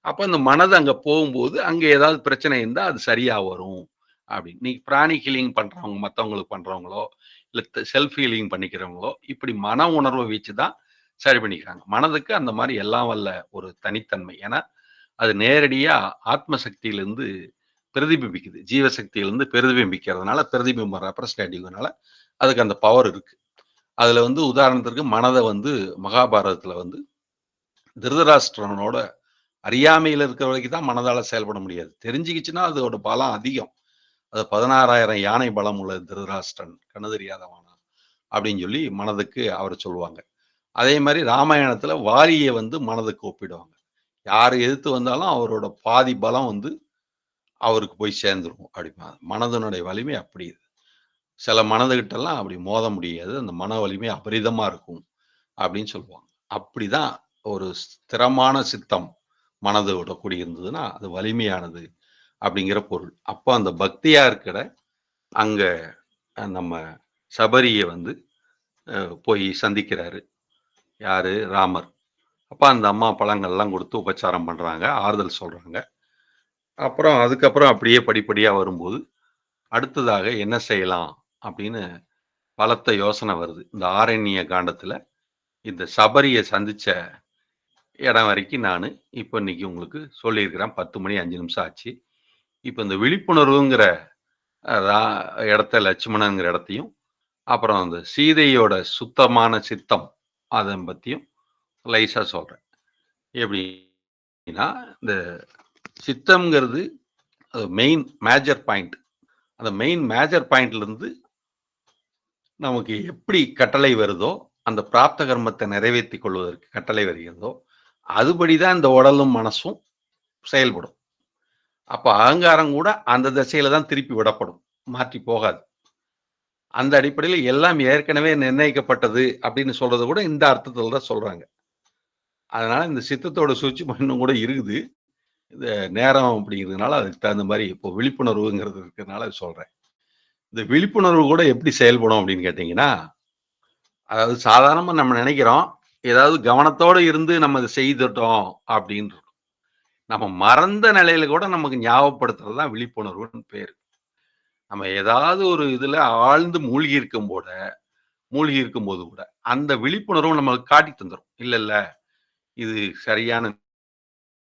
அப்ப அந்த மனது அங்க போகும்போது, அங்க ஏதாவது பிரச்சனை இருந்தா அது சரியா வரும். அப்படின்னு. நீ பிராணி ஹீலிங் பண்றவங்க, மத்தவங்களுக்கு பண்றவங்களோ, இல்ல செல்ஃப் ஹீலிங் பண்ணிக்கிறவங்களோ, இப்படி மன உணர்வ வச்சு தான் சரி பண்ணிக்கிறாங்க. மனதுக்கு அந்த மாரி எல்லாம் வல்ல ஒரு தனித்தன்மை. ஏன்னா, அது நேரடியா ஆத்ம சக்தியிலிருந்து பிரதிபிம்பிக்குது. ஜீவசக்தியிலிருந்து பிரதிபிம்பிக்கிறதுனால, பிரதிபிம்பம் ரெப்ரசன்டேட்டிவ்னால அதுக்கு அந்த பவர் இருக்கு. அதுல வந்து உதாரணத்திற்கு மனத வந்து மகாபாரதத்துல வந்து திருதராஷ்டிரனோட அறியாமையில இருக்கிற வரைக்கும் தான் மனதால செயல்பட முடியாது. தெரிஞ்சுக்கிச்சுன்னா அதோட பலம் அதிகம். அது 16,000 யானை பலம் உள்ள திருதராஷ்டிரன் கண்ணு தெரியாதவனா அப்படின்னு சொல்லி மனதுக்கு அவர் சொல்லுவாங்க. அதே மாதிரி ராமாயணத்துல வாலியை வந்து மனதுக்கு ஒப்பிடுவாங்க. யாரு எதிர்த்து வந்தாலும் அவரோட பாதி பலம் வந்து அவருக்கு போய் சேர்ந்துரும் அப்படிம்பாங்க. மனதனுடைய வலிமை அப்படி. சில மனதுகிட்டலாம் அப்படி மோத முடியாது. அந்த மன வலிமை அபரிதமா இருக்கும் அப்படின்னு சொல்லுவாங்க. அப்படிதான் ஒரு ஸ்திரமான சித்தம் மனதோட கூடி இருந்ததுன்னா அது வலிமையானது அப்படிங்கிற பொருள். அப்போ அந்த பக்தியா இருக்கிற அங்க நம்ம சபரியை வந்து போய் சந்திக்கிறாரு. யாரு? ராமர். அப்ப அந்த அம்மா பழங்கள்லாம் கொடுத்து உபச்சாரம் பண்றாங்க, ஆறுதல் சொல்றாங்க. அப்புறம் அதுக்கப்புறம் அப்படியே படிப்படியா வரும்போது அடுத்ததாக என்ன செய்யலாம் அப்படின்னு பலத்த யோசனை வருது. இந்த ஆரண்ய காண்டத்துல இந்த சபரியை சந்திச்ச இடம் வரைக்கும் நான் இப்போ இன்னைக்கு உங்களுக்கு சொல்லியிருக்கிறேன். 10 மணி 5 நிமிஷம் ஆச்சு. இப்போ இந்த விழிப்புணர்வுங்கிற இடத்த லட்சுமணங்கிற இடத்தையும், அப்புறம் அந்த சீதையோட சுத்தமான சித்தம் அதை பத்தியும் லைஸா சொல்றேன். எப்படின்னா இந்த சித்தம்ங்கிறது மெயின் மேஜர் பாயிண்ட். அந்த மெயின் மேஜர் பாயிண்ட்ல இருந்து நமக்கு எப்படி கட்டளை வருதோ, அந்த பிராப்த கர்மத்தை நிறைவேற்றி கொள்வதற்கு கட்டளை வருகிறதோ, அதுபடிதான் இந்த உடலும் மனசும் செயல்படும். அப்ப அகங்காரம் கூட அந்த திசையில தான் திருப்பி விடப்படும், மாற்றி போகாது. அந்த அடிப்படையில் எல்லாம் ஏற்கனவே நிர்ணயிக்கப்பட்டது அப்படின்னு சொல்றது கூட இந்த அர்த்தத்துல தான் சொல்றாங்க. அதனால இந்த சித்தத்தோட சூட்சுமம் இன்னும் கூட இருக்குது. இந்த நேரம் அப்படிங்கிறதுனால அதுக்கு தகுந்த மாதிரி இப்போ விழிப்புணர்வுங்கிறது இருக்கிறதுனால சொல்றேன். இந்த விழிப்புணர்வு கூட எப்படி செயல்படும் அப்படின்னு கேட்டீங்கன்னா, அதாவது சாதாரணமா நம்ம நினைக்கிறோம், ஏதாவது கவனத்தோட இருந்து நம்ம இதை செய்துட்டோம் அப்படின்னு. நம்ம மறந்த நிலையில கூட நமக்கு ஞாபகப்படுத்துறது தான் விழிப்புணர்வுன்னு பேரு. நம்ம ஏதாவது ஒரு இதுல ஆழ்ந்து மூழ்கி இருக்கும்போது கூட அந்த விழிப்புணர்வு நம்மளுக்கு காட்டி தந்துரும். இல்ல இது சரியான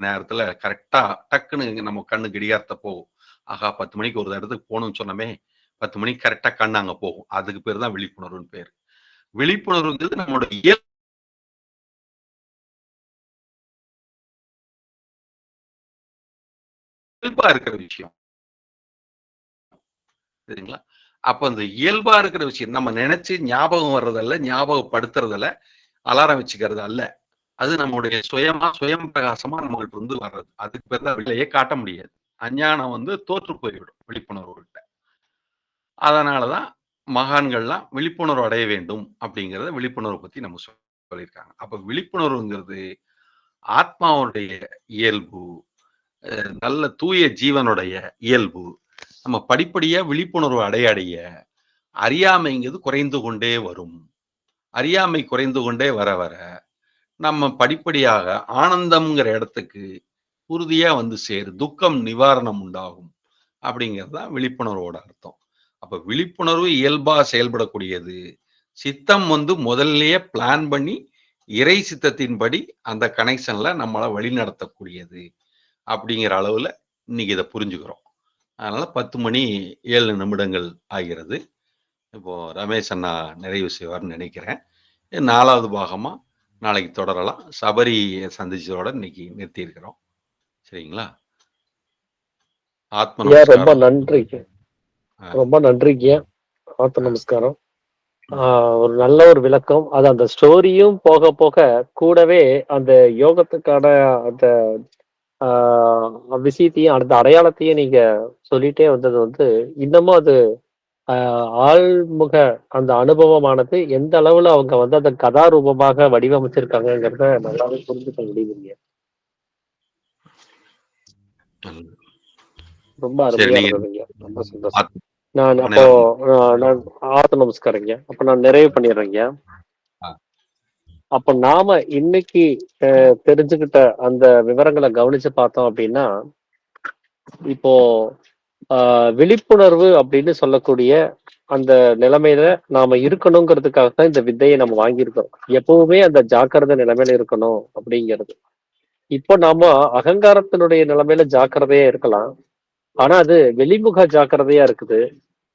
நேரத்துல கரெக்டா டக்குன்னு நம்ம கண்ணு கடிகாரத்த போகும். ஆகா 10 மணிக்கு ஒரு இடத்துக்கு போகணும்னு சொன்னோமே, 10 மணிக்கு கரெக்டா கண்ணு அங்க போகும். அதுக்கு பேர் தான் விழிப்புணர்வுன்னு பேரு. விழிப்புணர்வுங்கிறது நம்மளோட இயல்பா இருக்கிற விஷயம். சரிங்களா? அப்ப அந்த இயல்பா இருக்கிற விஷயம் நம்ம நினைச்சு ஞாபகம் வர்றதல்ல, ஞாபகப்படுத்துறதல்ல, அலாரம் வச்சுக்கிறது அல்ல. அது நம்முடைய சுயம் பிரகாசமா நம்மகிட்ட வந்து வர்றது. அதுக்கு பேர் தான் வெளியே காட்ட முடியாது. அஞ்ஞானம் வந்து தோற்று போய்விடும் விழிப்புணர்வுகிட்ட. அதனாலதான் மகான்கள்லாம் விழிப்புணர்வு அடைய வேண்டும் அப்படிங்கிறத விழிப்புணர்வு பத்தி நம்ம சொல்லியிருக்காங்க. அப்ப விழிப்புணர்வுங்கிறது ஆத்மாவுடைய இயல்பு, நல்ல தூய ஜீவனுடைய இயல்பு. நம்ம படிப்படியா விழிப்புணர்வு அடைய அறியாமைங்கிறது குறைந்து கொண்டே வரும். அறியாமை குறைந்து கொண்டே வர நம்ம படிப்படியாக ஆனந்தம்ங்கிற இடத்துக்கு உறுதியா வந்து துக்கம் நிவாரணம் உண்டாகும் அப்படிங்கிறது தான் விழிப்புணர்வோட அர்த்தம். அப்ப விழிப்புணர்வு இயல்பா செயல்படக்கூடியது. சித்தம் வந்து முதல்லயே பிளான் பண்ணி இறை சித்தத்தின்படி அந்த கனெக்ஷன்ல நம்மளை வழி நடத்தக்கூடியது அப்படிங்கிற அளவுல இன்னைக்கு இதை புரிஞ்சுக்கிறோம். அதனால 10 மணி 7 நிமிடங்கள் ஆகிறது. இப்போ ரமேஷ் அண்ணா நிறைவு செய்வார்னு நினைக்கிறேன். 4வது பாகமா நாளைக்கு தொடரலாம். சபரியை சந்திச்சதோட இன்னைக்கு நிறுத்தி இருக்கிறோம். சரிங்களா? ஆத்ம ரொம்ப நமஸ்காரம். நன்றிங்க. ரொம்ப நன்றிங்க. ஆத்ம நமஸ்காரம். ஒரு நல்ல ஒரு விளக்கம். அது அந்த ஸ்டோரியும் போக போக கூடவே அந்த யோகத்துக்கான அந்த விஷயத்தையும் அந்த அடையாளத்தையும் நீங்க சொல்லிட்டே வந்தது வந்து இன்னமும் அது ஆழ்முக அந்த அனுபவமானது எந்த அளவுல அவங்க வந்து அந்த கதாரூபமாக வடிவமைச்சிருக்காங்கிறத நல்லாவே புரிஞ்சுக்க முடியுதுங்க. ரொம்ப அருமையா இருந்ததுங்க. ரொம்ப சந்தோஷம். நான் அப்போ நான் ஆத்ம நமஸ்காரங்க. அப்ப நான் நிறைவு பண்ணிடுறேங்க. அப்ப நாம இன்னைக்கு தெரிஞ்சுக்கிட்ட அந்த விவரங்களை கவனிச்சு பார்த்தோம் அப்படின்னா, இப்போ விழிப்புணர்வு அப்படின்னு சொல்லக்கூடிய அந்த நிலைமையில நாம இருக்கணுங்கிறதுக்காக தான் இந்த வித்தையை நம்ம வாங்கியிருக்கோம். எப்பவுமே அந்த ஜாக்கிரதை நிலைமையில இருக்கணும் அப்படிங்கிறது. இப்போ நாம அகங்காரத்தினுடைய நிலைமையில ஜாக்கிரதையா இருக்கலாம். ஆனா அது வெளிமுக ஜாக்கிரதையா இருக்குது.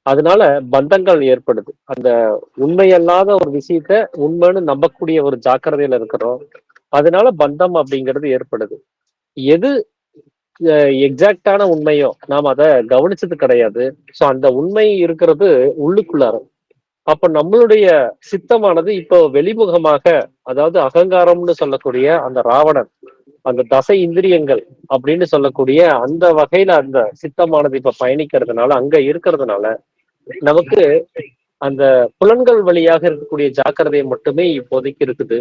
அதனால பந்தங்கள் ஏற்படுது. அந்த உண்மையல்லாத ஒரு விஷயத்த உண்மைன்னு நம்பக்கூடிய ஒரு ஜாக்கிரதையில இருக்கிறோம். அதனால பந்தம் அப்படிங்கிறது ஏற்படுது. எது எக்ஸாக்டான உண்மையோ நாம் அதை கவனிச்சது கிடையாது. சோ அந்த உண்மை இருக்கிறது உள்ளுக்குள்ளார. அப்ப நம்மளுடைய சித்தமானது இப்போ வெளிமுகமாக, அதாவது அகங்காரம்னு சொல்லக்கூடிய அந்த ராவணன், அந்த தசை இந்திரியங்கள் அப்படின்னு சொல்லக்கூடிய அந்த வகையில அந்த சித்தமானது இப்ப பயணிக்கிறதுனால, அங்க இருக்கிறதுனால நமக்கு அந்த புலன்கள் வழியாக இருக்கக்கூடிய ஜாக்கிரதை மட்டுமே இப்போதைக்கு இருக்குது.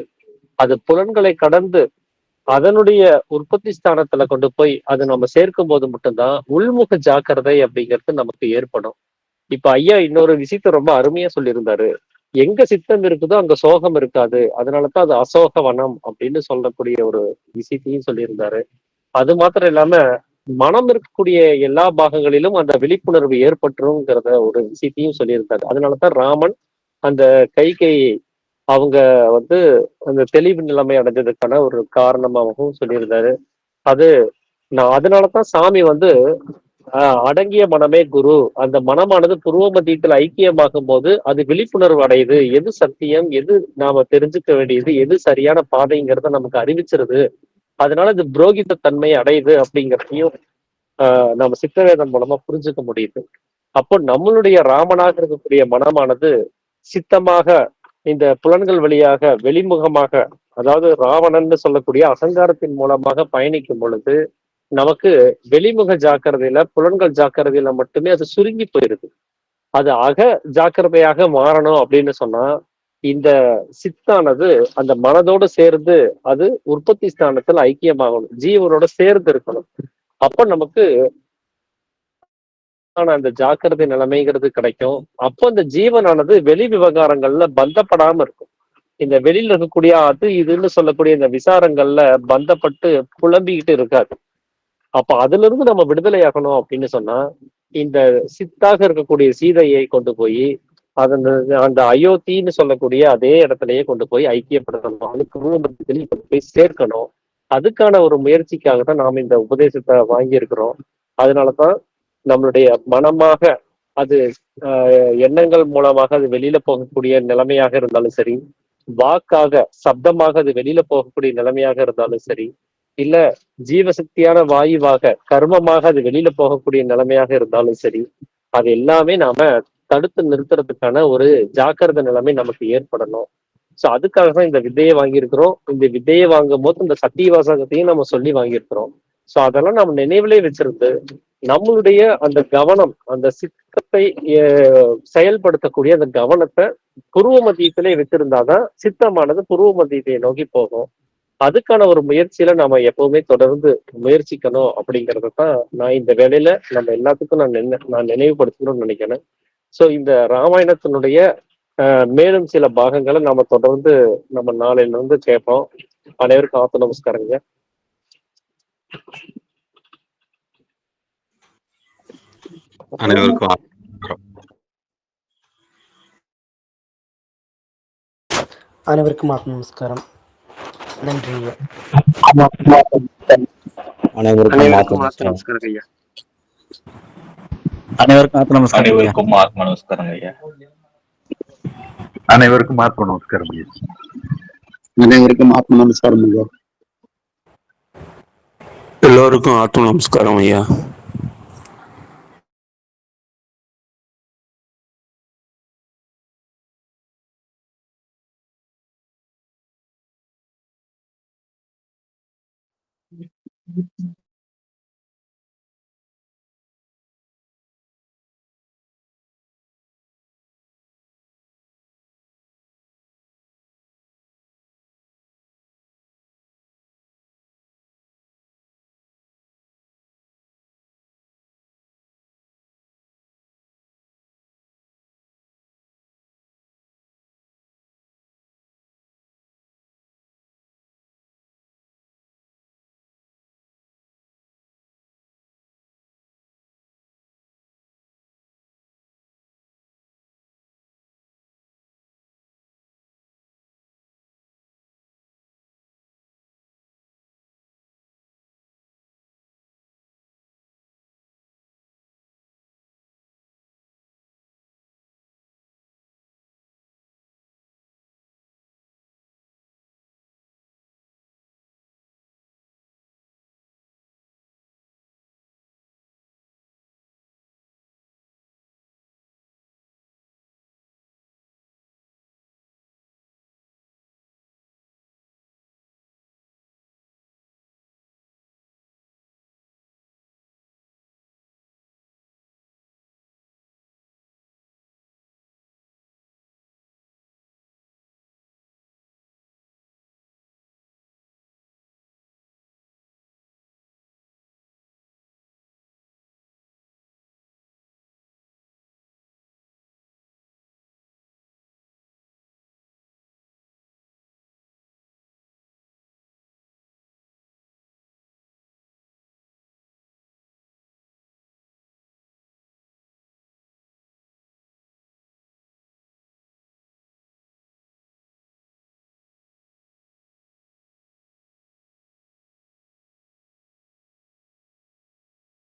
அது புலன்களை கடந்து அதனுடைய உற்பத்தி ஸ்தானத்துல கொண்டு போய் அது நம்ம சேர்க்கும் போது மட்டும்தான் உள்முக ஜாக்கிரதை அப்படிங்கிறது நமக்கு ஏற்படும். இப்ப ஐயா இன்னொரு விஷயத்த ரொம்ப அருமையா சொல்லியிருந்தாரு. எங்க சித்தம் இருக்குதோ அங்க சோகம் இருக்காது. அதனாலதான் அது அசோக வனம் அப்படின்னு சொல்லக்கூடிய ஒரு விஷயத்தையும் சொல்லியிருந்தாரு. அது மாத்திரம் இல்லாம மனம் இருக்கக்கூடிய எல்லா பாகங்களிலும் அந்த விழிப்புணர்வு ஏற்பட்டுருங்கிறத ஒரு விஷயத்தையும் சொல்லியிருந்தாரு. அதனாலதான் ராமன் அந்த கைகேயி அவங்க வந்து அந்த தெளிவு நிலைமை அடைஞ்சதுக்கான ஒரு காரணமாகவும் சொல்லியிருந்தாரு. அது நான் அதனாலதான் சாமி வந்து அடங்கிய மனமே குரு. அந்த மனமானது புருவ மத்தியத்தில் ஐக்கியமாகும் போது அது விழிப்புணர்வு அடையுது. எது சத்தியம், எது நாம தெரிஞ்சுக்க வேண்டியது, எது சரியான பாதைங்கிறத நமக்கு அறிவிச்சிருது. அதனால இது புரோகித தன்மை அடையுது அப்படிங்கிறதையும் நம்ம சித்தவேதம் மூலமா புரிஞ்சுக்க முடியுது. அப்போ நம்மளுடைய ராமனாக இருக்கக்கூடிய மனமானது சித்தமாக இந்த புலன்கள் வழியாக வெளிமுகமாக, அதாவது ராவணன்னு சொல்லக்கூடிய அகங்காரத்தின் மூலமாக பயணிக்கும் பொழுது நமக்கு வெளிமுக ஜாக்கிரதையில புலன்கள் ஜாக்கிரதையில மட்டுமே அது சுருங்கி போயிருது. அது ஜாக்கிரதையாக மாறணும் அப்படின்னு சொன்னா இந்த சித்தானது அந்த மனதோடு சேர்ந்து அது உற்பத்தி ஸ்தானத்துல ஐக்கியமாகணும், ஜீவனோட சேர்ந்து இருக்கணும். அப்ப நமக்கு அந்த ஜாக்கிரதை நிலைமைங்கிறது கிடைக்கும். அப்போ அந்த ஜீவனானது வெளி விவகாரங்கள்ல பந்தப்படாம இருக்கும். இந்த வெளியில இருக்கக்கூடிய அது இதுன்னு சொல்லக்கூடிய இந்த விசாரங்கள்ல பந்தப்பட்டு புலம்பிக்கிட்டு இருக்காது. அப்ப அதுல இருந்து நம்ம விடுதலை ஆகணும் அப்படின்னு சொன்னா இந்த சித்தாக இருக்கக்கூடிய சீதையை கொண்டு போய் அதன் அந்த அயோத்தின்னு சொல்லக்கூடிய அதே இடத்துலயே கொண்டு போய் ஐக்கியப்படுத்தணும். அதுக்கு ரூபத்தில் கொண்டு போய் சேர்க்கணும். அதுக்கான ஒரு முயற்சிக்காக தான் நாம இந்த உபதேசத்தை வாங்கியிருக்கிறோம். அதனாலதான் நம்மளுடைய மனமாக அது எண்ணங்கள் மூலமாக அது வெளியில போகக்கூடிய நிலைமையாக இருந்தாலும் சரி, வாக்காக சப்தமாக அது வெளியில போகக்கூடிய நிலைமையாக இருந்தாலும் சரி, இல்ல ஜீவசக்தியான வாயுவாக கர்மமாக அது வெளியில போகக்கூடிய நிலைமையாக இருந்தாலும் சரி, அது எல்லாமே நாம தடுத்து நிறுத்துறதுக்கான ஒரு ஜாக்கிரதை நிலைமை நமக்கு ஏற்படணும். சோ அதுக்காக தான் இந்த வித்தையை வாங்கியிருக்கிறோம். இந்த வித்தையை வாங்கும் போது இந்த சத்திய வாசகத்தையும் நம்ம சொல்லி வாங்கியிருக்கிறோம். சோ அதெல்லாம் நம்ம நினைவிலே வச்சிருந்து நம்மளுடைய அந்த கவனம், அந்த சித்தத்தை செயல்படுத்தக்கூடிய அந்த கவனத்தை புருவ மத்தியத்திலே வச்சிருந்தாதான் சித்தமானது புருவ மத்தியத்தை நோக்கி போகும். அதுக்கான ஒரு முயற்சியில நாம எப்பவுமே தொடர்ந்து முயற்சிக்கணும் அப்படிங்கறத தான் நான் இந்த வேலையில நம்ம எல்லாத்துக்கும் நான் நினைவுபடுத்தணும்னு நினைக்கிறேன். சோ இந்த ராமாயணத்தினுடைய மேலும் சில பாகங்களை நாம தொடர்ந்து நம்ம நாளையில இருந்து கேட்போம். அனைவருக்கும் ஆத்த நமஸ்காரங்க. அனைவருக்கும் அனைவருக்கும் ஆத்ம நமஸ்காரம். நன்றி. அனைவருக்கும் ஆத்ம நமஸ்காரம் ஐயா. அனைவருக்கும் ஆத்ம நமஸ்காரம். அனைவருக்கும் ஆத்ம நமஸ்காரம் ஐயா. அனைவருக்கும் ஆத்ம நமஸ்காரம் ஐயா. அனைவருக்கும் ஆத்ம நமஸ்காரம் ஐயா. எல்லோருக்கும் ஆத்ம நமஸ்காரம் ஐயா.